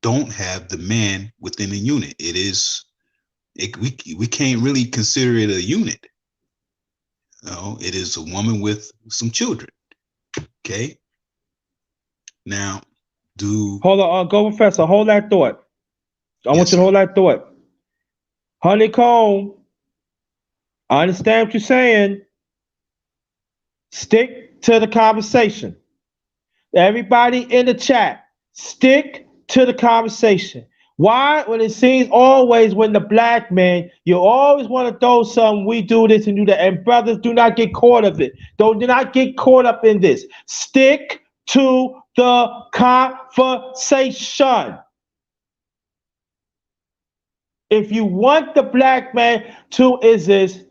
don't have the man within a unit. We can't really consider it a unit. It is a woman with some children. Okay. Now, Hold on, go, Professor. Hold that thought. I want yes, you to sir. hold that thought. Honeycomb, I understand what you're saying. Stick to the conversation. Everybody in the chat, stick to the conversation. Why? When it seems always when the Black man, you always want to throw some, we do this and do that. And brothers, do not get caught up in it. Do not get caught up in this. Stick to the conversation. If you want the Black man to exist,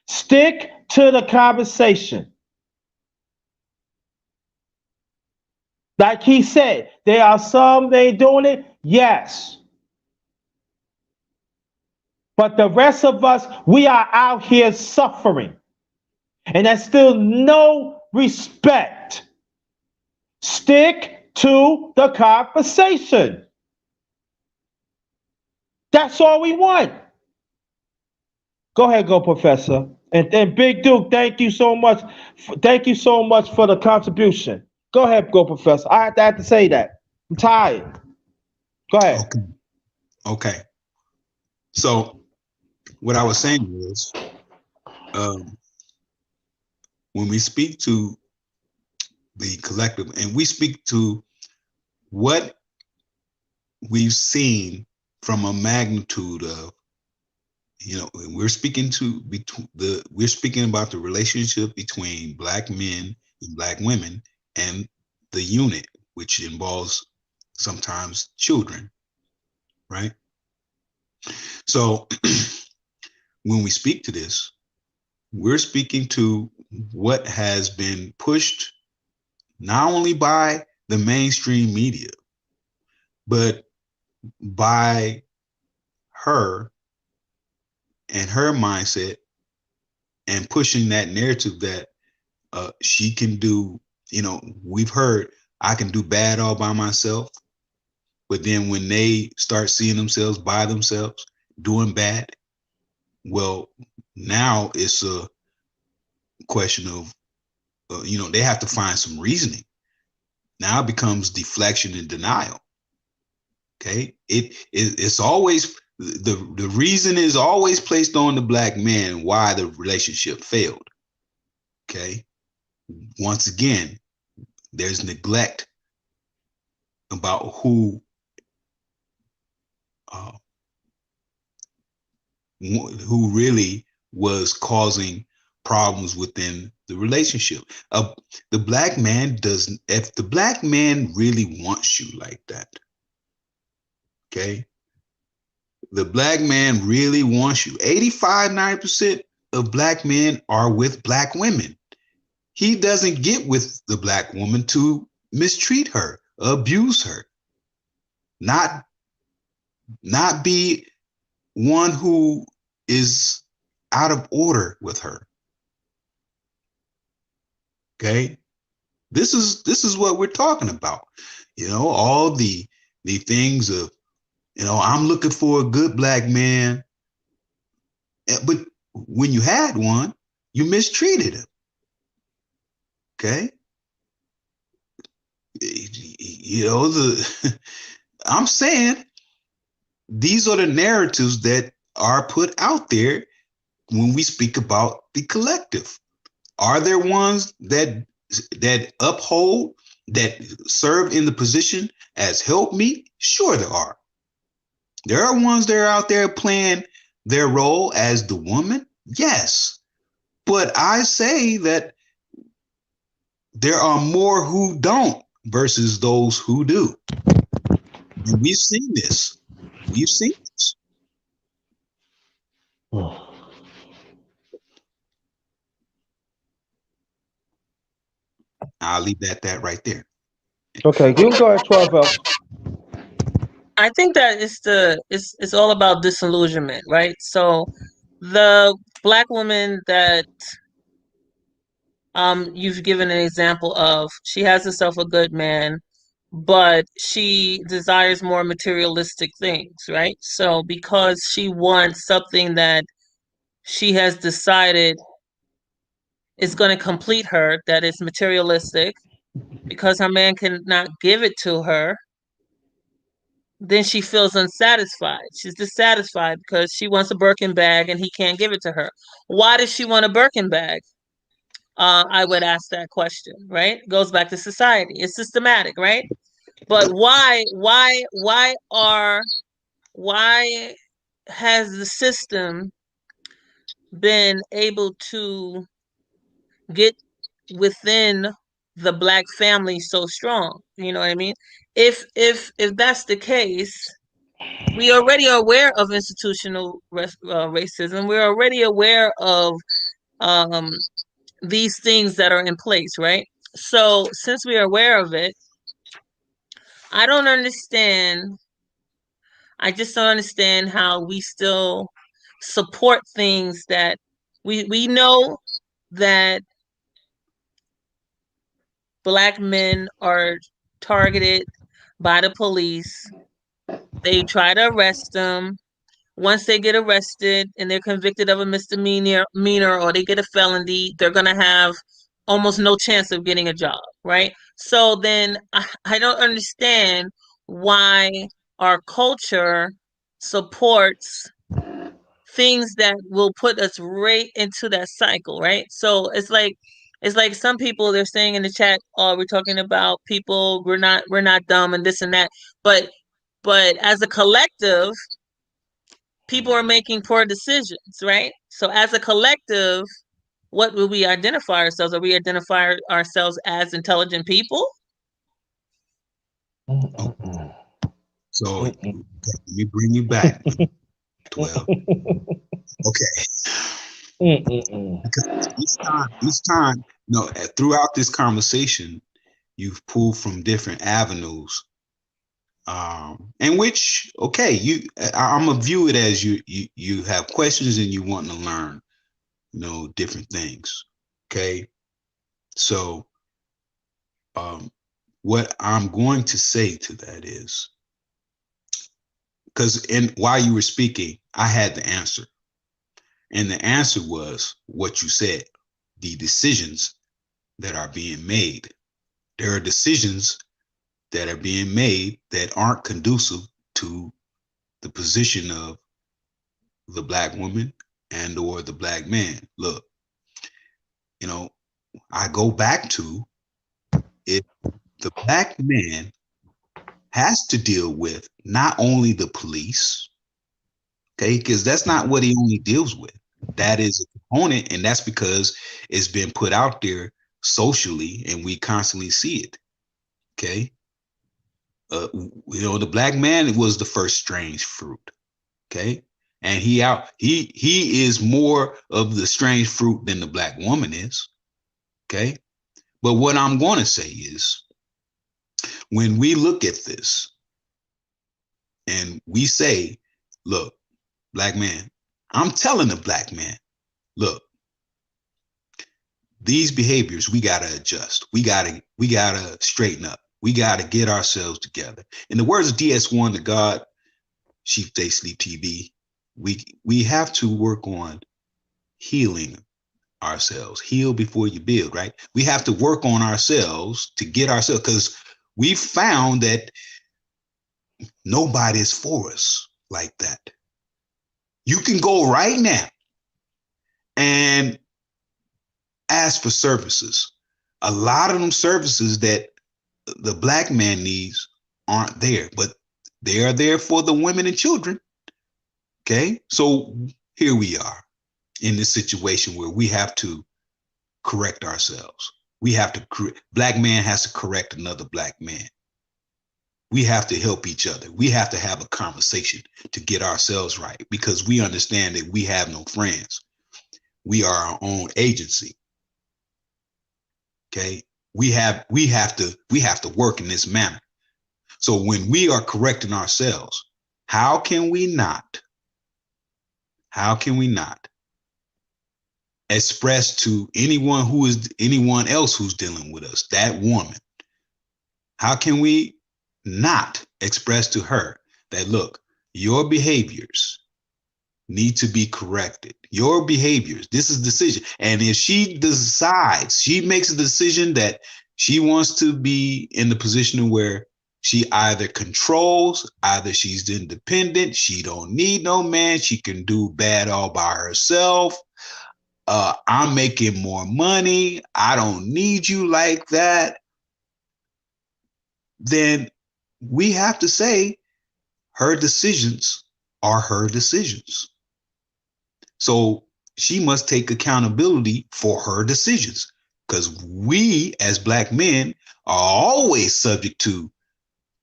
stick to the conversation. Like he said, there are some they doing it, yes. But the rest of us, we are out here suffering. And there's still no respect. Stick to the conversation. That's all we want. Go ahead, go, Professor. And Big Duke, thank you so much. Thank you so much for the contribution. Go ahead, go, Professor. I have to say that. I'm tired. Go ahead. Okay. Okay. So what I was saying is, when we speak to the collective and we speak to what we've seen from a magnitude of, we're speaking about the relationship between Black men and Black women and the unit, which involves sometimes children, right? So when we speak to this, we're speaking to what has been pushed not only by the mainstream media, but by her and her mindset and pushing that narrative that she can do, we've heard, I can do bad all by myself. But then when they start seeing themselves by themselves doing bad, well, now it's a question of, they have to find some reasoning. Now it becomes deflection and denial. Okay. It's always, the reason is always placed on the Black man why the relationship failed. Okay. Once again, there's neglect about who really was causing problems within the relationship. The Black man doesn't, if the Black man really wants you like that, okay, the Black man really wants you. 85-90% of Black men are with Black women. He doesn't get with the Black woman to mistreat her, abuse her, not be one who is out of order with her. Okay, this is what we're talking about. All the things of, I'm looking for a good Black man, but when you had one, you mistreated him. Okay, I'm saying these are the narratives that are put out there when we speak about the collective. Are there ones that uphold, that serve in the position as help me? Sure there are. There are ones that are out there playing their role as the woman. Yes. But I say that there are more who don't versus those who do. And we've seen this. We've seen this. I'll leave that right there. Okay, you can go at 12 else. I think that it's all about disillusionment, right? So the black woman that you've given an example of, she has herself a good man, but she desires more materialistic things, right? So because she wants something that she has decided is going to complete her, that is materialistic, because her man cannot give it to her, then she feels unsatisfied. She's dissatisfied because she wants a Birkin bag and he can't give it to her. Why does she want a Birkin bag? I would ask that question, right? Goes back to society. It's systematic, right? But why has the system been able to get within the black family so strong? You know what I mean? If that's the case, we already are aware of institutional racism. We're already aware of um, these things that are in place, right? So since we are aware of it, I don't understand. I just don't understand how we still support things that we know that black men are targeted by the police. They try to arrest them. Once they get arrested and they're convicted of a misdemeanor or they get a felony, they're going to have almost no chance of getting a job, right? So then I don't understand why our culture supports things that will put us right into that cycle, right? So it's like some people, they're saying in the chat, oh, we're talking about people, we're not dumb and this and that, but as a collective, people are making poor decisions, right? So as a collective, what will we identify ourselves? Are we identify ourselves as intelligent people? Oh, so let me bring you back, 12. Okay. Because each time, throughout this conversation, you've pulled from different avenues, and which, okay, I'm gonna view it as you have questions and you want to learn, different things. Okay, so what I'm going to say to that is, because while you were speaking, I had the answer, and the answer was what you said: the decisions that are being made. There are decisions that are being made that aren't conducive to the position of the black woman and or the black man. Look, I go back to, if the black man has to deal with not only the police, okay, because that's not what he only deals with. That is a component, and that's because it's been put out there socially, and we constantly see it. Okay, the black man was the first strange fruit. Okay, and he is more of the strange fruit than the black woman is. Okay, but what I'm going to say is, when we look at this and we say, look, black man, I'm telling the black man, look, these behaviors, we got to adjust. We got to straighten up. We got to get ourselves together. In the words of DS1, the God, Sheep Day Sleep TV, we have to work on healing ourselves. Heal before you build, right? We have to work on ourselves to get ourselves, because we found that nobody is for us like that. You can go right now and ask for services. A lot of them services that the black man needs aren't there, but they are there for the women and children. Okay, so here we are in this situation where we have to correct ourselves. We have to black man has to correct another black man. We have to help each other. We have to have a conversation to get ourselves right, because we understand that we have no friends. We are our own agency. Okay. We have to work in this manner. So when we are correcting ourselves, how can we not? How can we not express to anyone else who's dealing with us, that woman? How can we not express to her that, look, your behaviors need to be corrected? Your behaviors, this is decision. And if she decides, she makes a decision that she wants to be in the position where she either controls, either she's independent, she don't need no man, she can do bad all by herself. I'm making more money, I don't need you like that. Then we have to say her decisions are her decisions. So she must take accountability for her decisions, because we as Black men are always subject to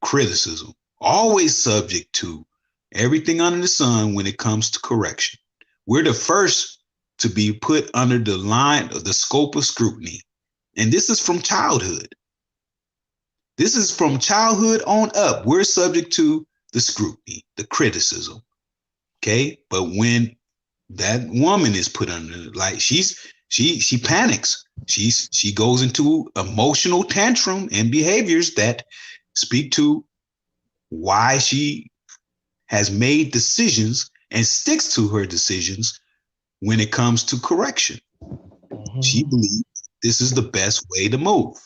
criticism, always subject to everything under the sun when it comes to correction. We're the first to be put under the line of the scope of scrutiny. And this is from childhood. This is from childhood on up. We're subject to the scrutiny, the criticism. Okay. But when that woman is put under, like, she panics. She goes into emotional tantrum and behaviors that speak to why she has made decisions and sticks to her decisions when it comes to correction. She believes this is the best way to move.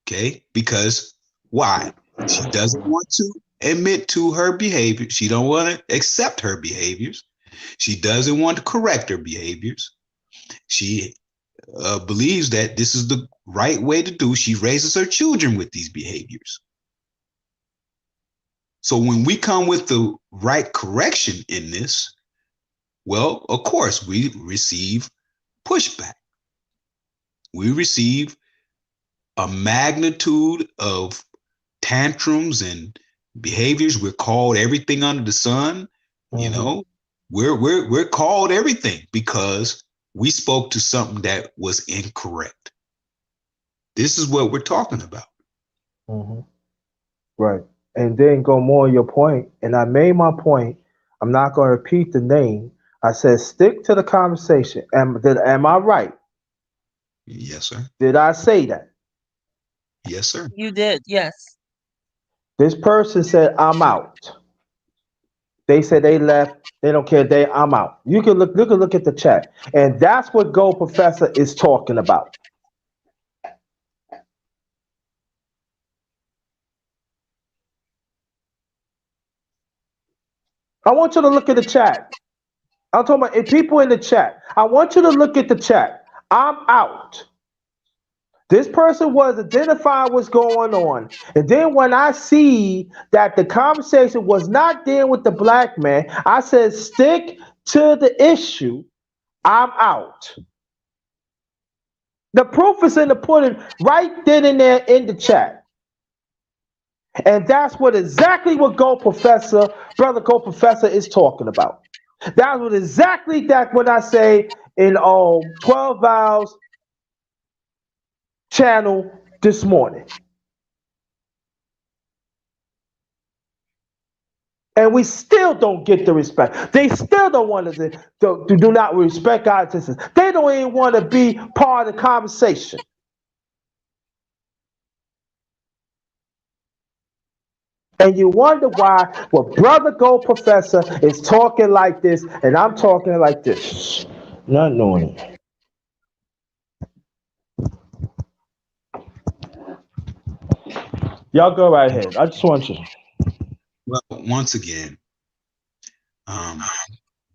Okay. Because why? She doesn't want to admit to her behavior. She don't want to accept her behaviors. She doesn't want to correct her behaviors. She believes that this is the right way to do. She raises her children with these behaviors. So when we come with the right correction in this, well, of course, we receive pushback. We receive a magnitude of tantrums and behaviors. We're called everything under the sun. You know, we're called everything because we spoke to something that was incorrect. This is what we're talking about. Right. And then go more on your point. And I made my point. I'm not going to repeat the name. I said stick to the conversation. Am I right? Yes, sir. Did I say that? Yes, sir. You did, yes. This person said I'm out. They said they left. They don't care. I'm out. You can look at the chat. And that's what Go Professor is talking about. I want you to look at the chat. I'm talking about people in the chat. I want you to look at the chat. I'm out. This person was identifying what's going on. And then when I see that the conversation was not dealing with the black man, I said, stick to the issue. I'm out. The proof is in the pudding right then and there in the chat. And that's what exactly what Go Professor, Brother Go Professor is talking about. That's what exactly that when I say in 12 Vows channel this morning. And we still don't get the respect. They still don't want to do not respect our existence. They don't even want to be part of the conversation. And you wonder why, well, Brother Go Professor is talking like this, and I'm talking like this. Not knowing it. Y'all go right ahead. I just want you. Well, once again, um,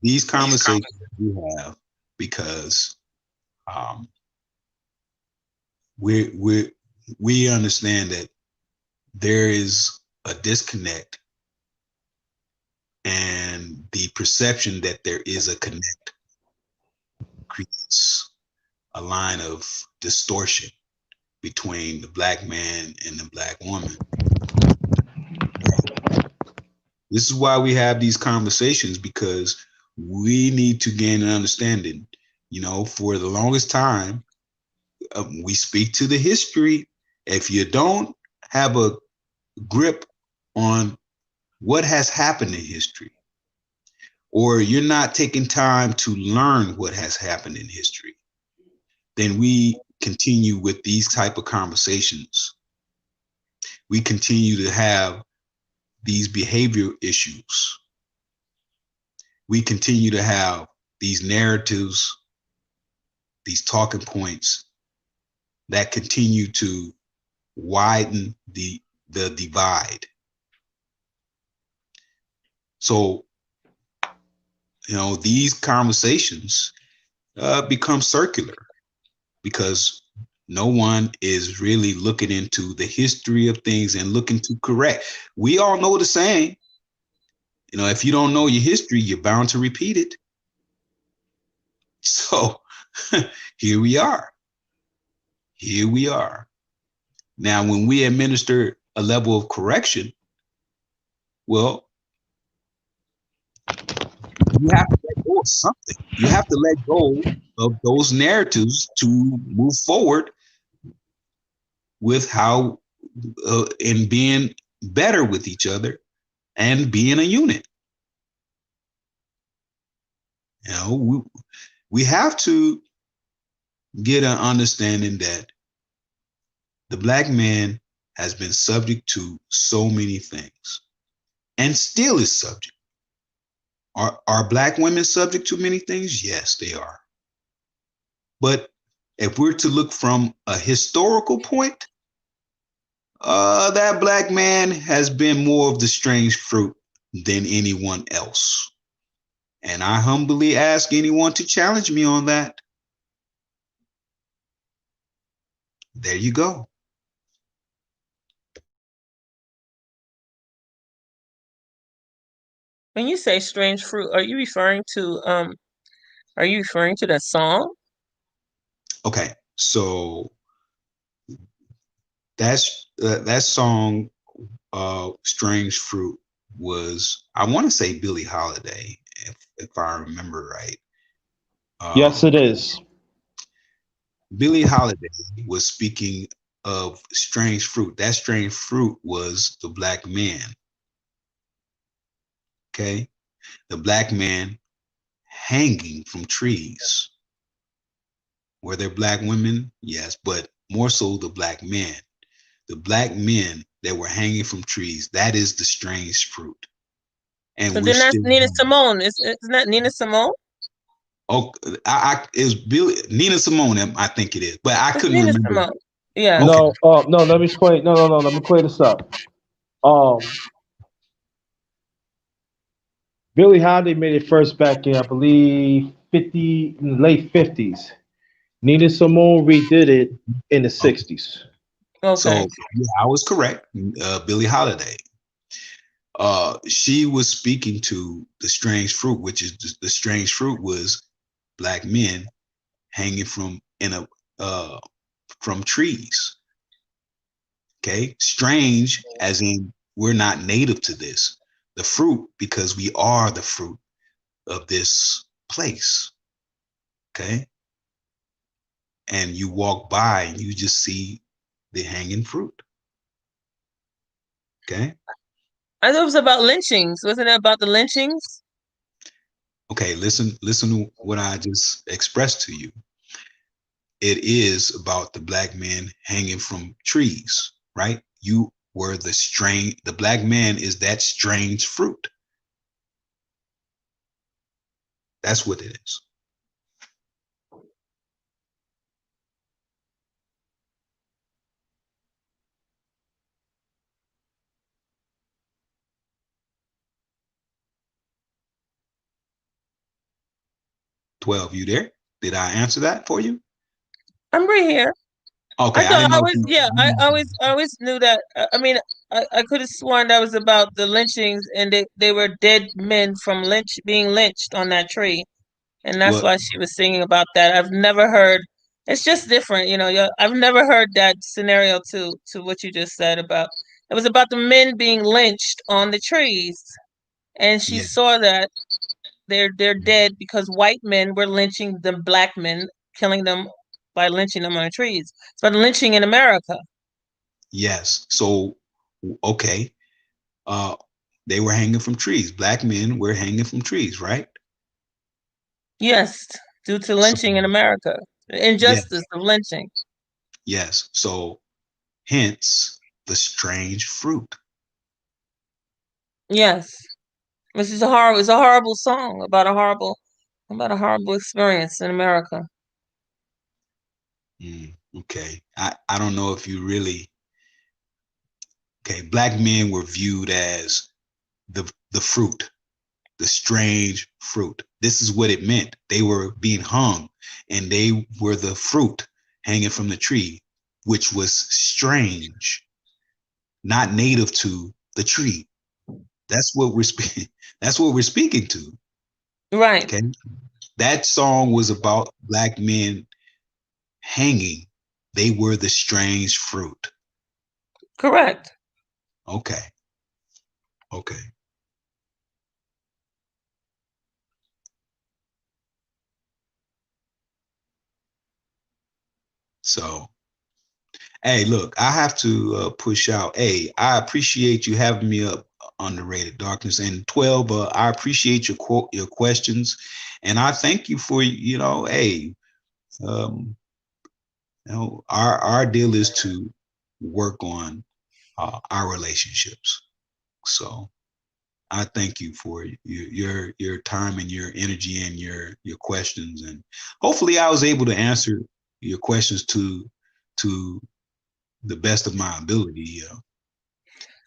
these conversations we have because um, we understand that there is a disconnect, and the perception that there is a connect creates a line of distortion between the black man and the black woman. This is why we have these conversations, because we need to gain an understanding. For the longest time, we speak to the history. If you don't have a grip on what has happened in history, or you're not taking time to learn what has happened in history, then we continue with these type of conversations. We continue to have these behavior issues. We continue to have these narratives, these talking points that continue to widen the divide. So, these conversations become circular, because no one is really looking into the history of things and looking to correct. We all know the saying, if you don't know your history, you're bound to repeat it. So here we are. Here we are. Now, when we administer a level of correction, well, you have to let go of something. You have to let go of those narratives to move forward with how in being better with each other and being a unit. We have to get an understanding that the Black man has been subject to so many things and still is subject. Are Black women subject to many things? Yes, they are. But if we're to look from a historical point, that Black man has been more of the strange fruit than anyone else. And I humbly ask anyone to challenge me on that. There you go. When you say strange fruit, are you referring to that song? Okay, so that song, "Strange Fruit," was, I want to say, Billie Holiday, if I remember right. Yes, it is. Billie Holiday was speaking of strange fruit. That strange fruit was the Black man. Okay, the Black man hanging from trees. Were there Black women? Yes, but more so the Black men. The Black men that were hanging from trees. That is the strange fruit. And So we're then that's still. Nina Simone. Isn't that Nina Simone? Oh, it was Billy, Nina Simone. I think it is, but I It's couldn't Nina remember. Simone. Yeah. Okay, No, no. Let me explain. No, no, no. Let me clear this up. Um, Billie Holiday made it first back in, I believe, 50, in the late 50s. Nina Simone redid it in the okay. 60s. Okay. So yeah, I was correct. Billie Holiday. She was speaking to the strange fruit, which is the strange fruit was Black men hanging from trees. Okay, strange as in we're not native to this. The fruit, because we are the fruit of this place. Okay, and you walk by and you just see the hanging fruit. Okay. I thought it was about lynchings. Wasn't it about the lynchings? Okay. Listen to what I just expressed to you. It is about the Black man hanging from trees, right? You were the Black man is that strange fruit. That's what it is. $12, you there? Did I answer that for you? I'm right here. I Okay, I thought didn't I know if was, yeah, I always knew that. I mean, I could have sworn that was about the lynchings, and they were dead men from being lynched on that tree, and that's well, why she was singing about that. I've never heard. It's just different, I've never heard that scenario to what you just said about. It was about the men being lynched on the trees. and she Yeah. saw that they're dead because white men were lynching the black men, killing them by lynching them on the trees. But lynching in America. Yes. So, okay. Uh, they were hanging from trees. Black men were hanging from trees, right? Yes, due to So, lynching in America. yes, Injustice of lynching. yes. So, hence the strange fruit. Yes. This is a horrible, it's a horrible song about a horrible experience in America. Okay. I don't know if you really, okay. Black men were viewed as the fruit, the strange fruit. This is what it meant. They were being hung and they were the fruit hanging from the tree, which was strange, not native to the tree. That's what we're speaking. That's what we're speaking to. Right. Okay. That song was about black men hanging. They were the strange fruit. Correct. Okay. Okay. So, hey, look, I have to push out. Hey, I appreciate you having me up, underrated darkness, and 12. I appreciate your your questions, and I thank you for hey, um, our deal is to work on our relationships. So I thank you for your time and your energy and your questions, and hopefully I was able to answer your questions to the best of my ability.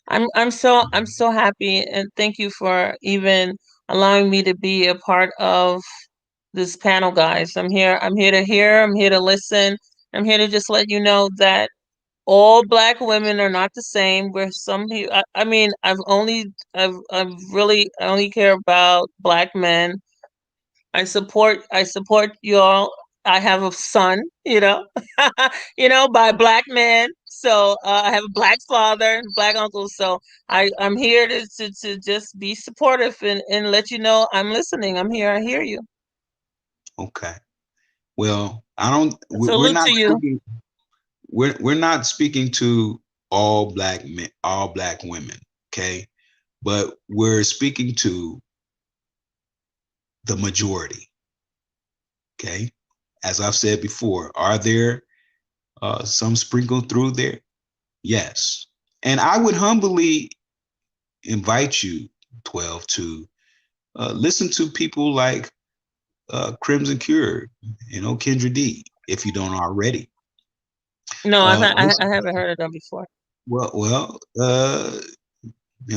I'm so happy, and thank you for even allowing me to be a part of this panel, guys. I'm here to hear, I'm here to listen. I'm here to just let you know that all black women are not the same. Where some people, I mean, I've really I only care about black men. I support y'all. I have a son, by a black man. So I have a black father and black uncle. So I'm here to just be supportive and let you know I'm listening. I'm here. I hear you. Okay. Well, I don't. We're Salute not to you. speaking. We're not speaking to all black men, all black women. Okay, but we're speaking to the majority. Okay, as I've said before, are there some sprinkled through there? Yes, and I would humbly invite you, 12, to listen to people like Crimson Cure, Kendra D, if you don't already. No, I Listen, haven't heard of them before. well,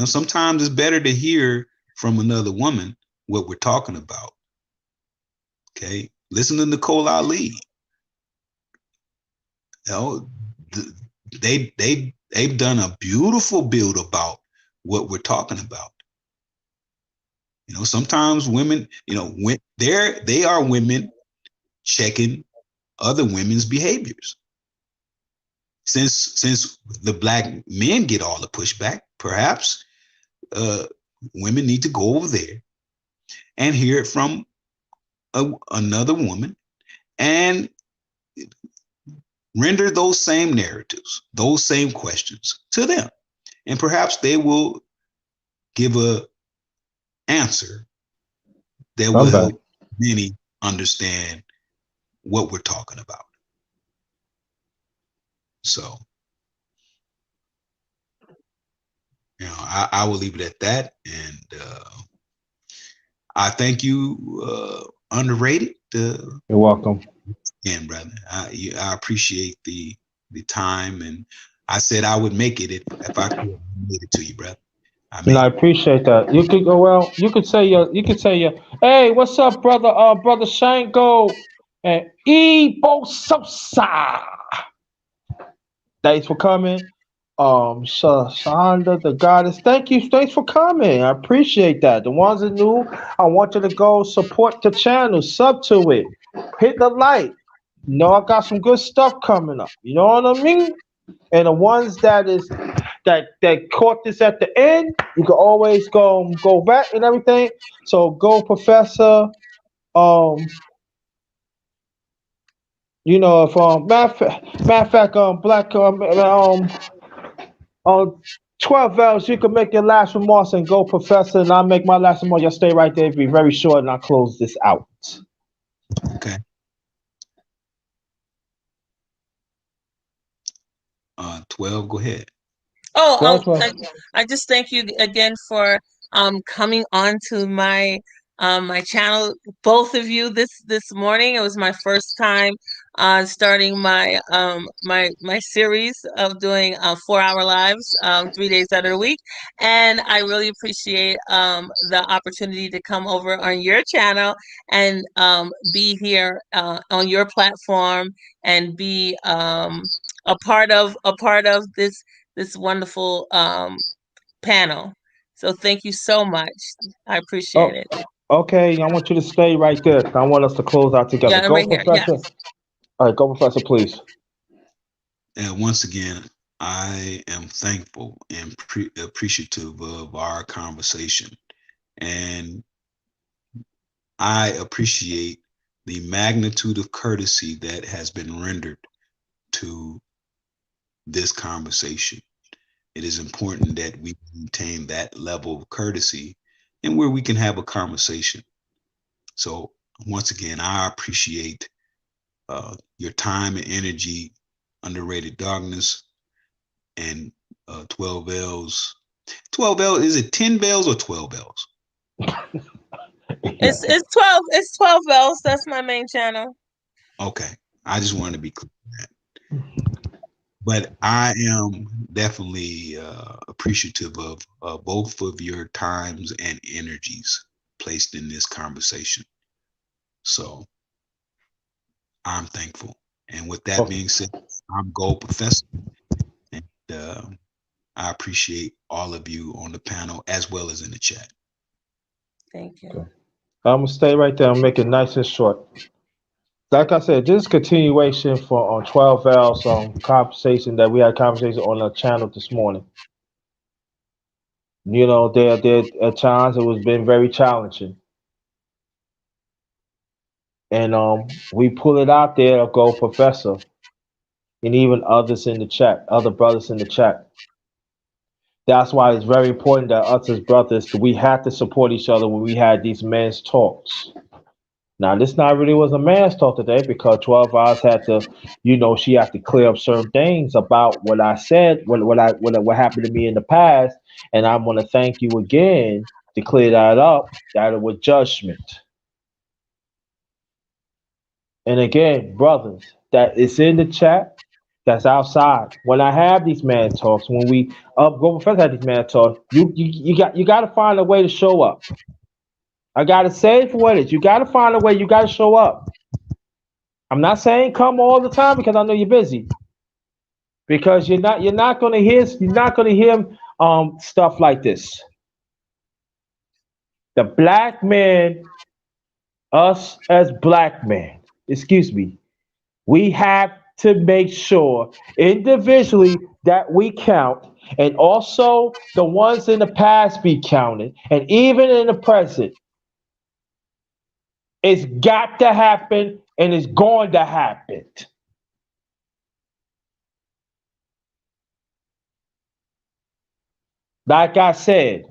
sometimes it's better to hear from another woman what we're talking about. Okay, listen to Nicole Ali. You know, they've done a beautiful build about what we're talking about. Sometimes women, when they are women checking other women's behaviors. Since the black men get all the pushback, perhaps uh, women need to go over there and hear it from another woman and render those same narratives, those same questions to them. And perhaps they will give a answer that will I'm back. help many understand what we're talking about. So, I will leave it at that. And I thank you, underrated. You're welcome. Again, brother. I appreciate the time, and I said I would make it if I could make it to you, brother. I And I made it. appreciate that. You could go well. You could say hey, what's up, brother? Brother Shango and Ebo Sosa. Thanks for coming. Shonda, the goddess. Thanks for coming. I appreciate that. The ones that knew, I want you to go support the channel, sub to it, hit the like. I got some good stuff coming up. You know what I mean? And the ones that is that caught this at the end, you can always go back and everything. So go, Professor. Um, if matter of fact, Black on 12 L's, you can make your last remarks and go, Professor, and I'll make my last remarks. Y'all stay right there, be very short, and I'll close this out. Okay. 12, go ahead. Oh, Go, 12. I just thank you again for coming on to my channel, both of you this morning. It was my first time starting my series of doing 4 hour lives 3 days out of the week, and I really appreciate the opportunity to come over on your channel and be here on your platform and be a part of this wonderful panel. So thank you so much. I appreciate Oh, it. okay. I want you to stay right there. I want us to close out together. Yeah, I'm Go, right here. Yes. Professor. All right, go, Professor, please. And once again, I am thankful and appreciative of our conversation. And I appreciate the magnitude of courtesy that has been rendered to this conversation. It is important that we maintain that level of courtesy and where we can have a conversation. So, once again, I appreciate your time and energy, underrated darkness, and 12 bells. 12 bells, is it 10 bells or 12 bells? It's 12 bells. That's my main channel. Okay. I just wanted to be clear. But I am definitely appreciative of both of your times and energies placed in this conversation. So I'm thankful. And with that Okay. being said, I'm Gold Professor, and I appreciate all of you on the panel as well as in the chat. Thank you. Okay. I'm gonna stay right there and make it nice and short. Like I said, this is continuation for on 12 L's conversation that we had conversation on the channel this morning. There at times it was been very challenging, and we pull it out there, go, Professor, and even others in the chat, other brothers in the chat. That's why it's very important that us as brothers, we had to support each other when we had these men's talks. Now, this not really was a man's talk today because 12 hours had to, she had to clear up certain things about what I said, what happened to me in the past, and I want to thank you again to clear that up. That it was judgment. And again, brothers, that is in the chat, that's outside. When I have these man talks, when we go first have these man talks, you got to find a way to show up. I gotta say it for what it is. You gotta find a way. You gotta show up. I'm not saying come all the time because I know you're busy. Because you're not gonna hear stuff like this. The black man, us as black men, excuse me, we have to make sure individually that we count, and also the ones in the past be counted, and even in the present. It's got to happen and it's going to happen. Like I said,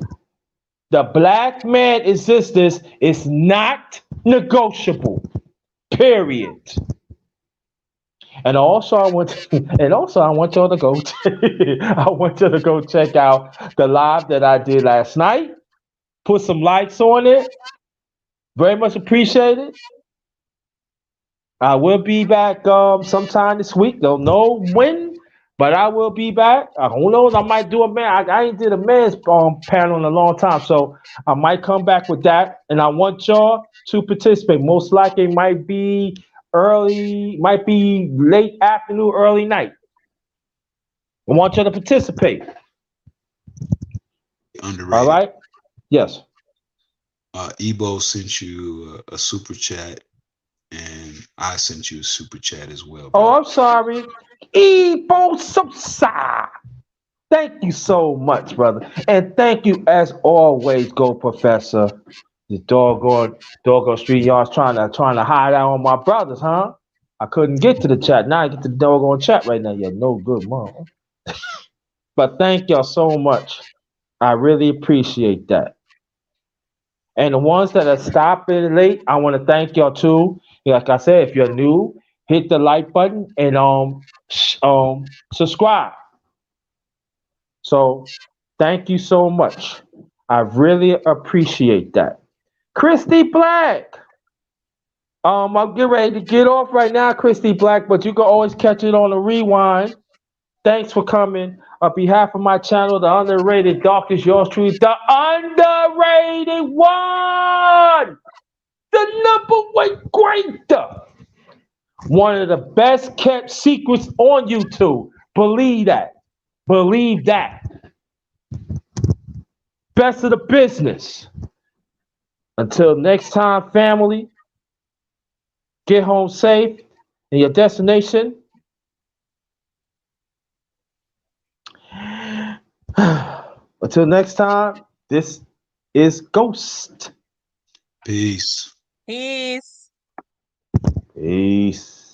the black man existence is not negotiable. Period. And also I want and also I want y'all to go I want you to go check out the live that I did last night. Put some likes on it. Very much appreciated. I will be back sometime this week. Don't know when, but I will be back. Who knows? I might do a man. I ain't did a men's panel in a long time, so I might come back with that. And I want y'all to participate. Most likely, it might be early, might be late afternoon, early night. I want y'all to participate. All Underrated. right? Yes. Ebo sent you a super chat, and I sent you a super chat as well, Oh, brother. I'm sorry. Ebo Sosa. Thank you so much, brother. And thank you as always, Go Professor. The doggone street yards trying to hide out on my brothers, huh? I couldn't get to the chat. Now I get to the doggone chat right now. You're no good, mom. But thank y'all so much. I really appreciate that. And the ones that are stopping late, I want to thank y'all too. Like I said, if you're new, hit the like button and subscribe. So thank you so much. I really appreciate that. Christy Black. I'm getting ready to get off right now, Christy Black, but you can always catch it on the rewind. Thanks for coming. On behalf of my channel, the underrated Dark is yours truly, the underrated one, the number one greater, one of the best kept secrets on YouTube. Believe that. Believe that. Best of the business. Until next time, family, get home safe and your destination. Until next time, this is Ghost. Peace. Peace. Peace.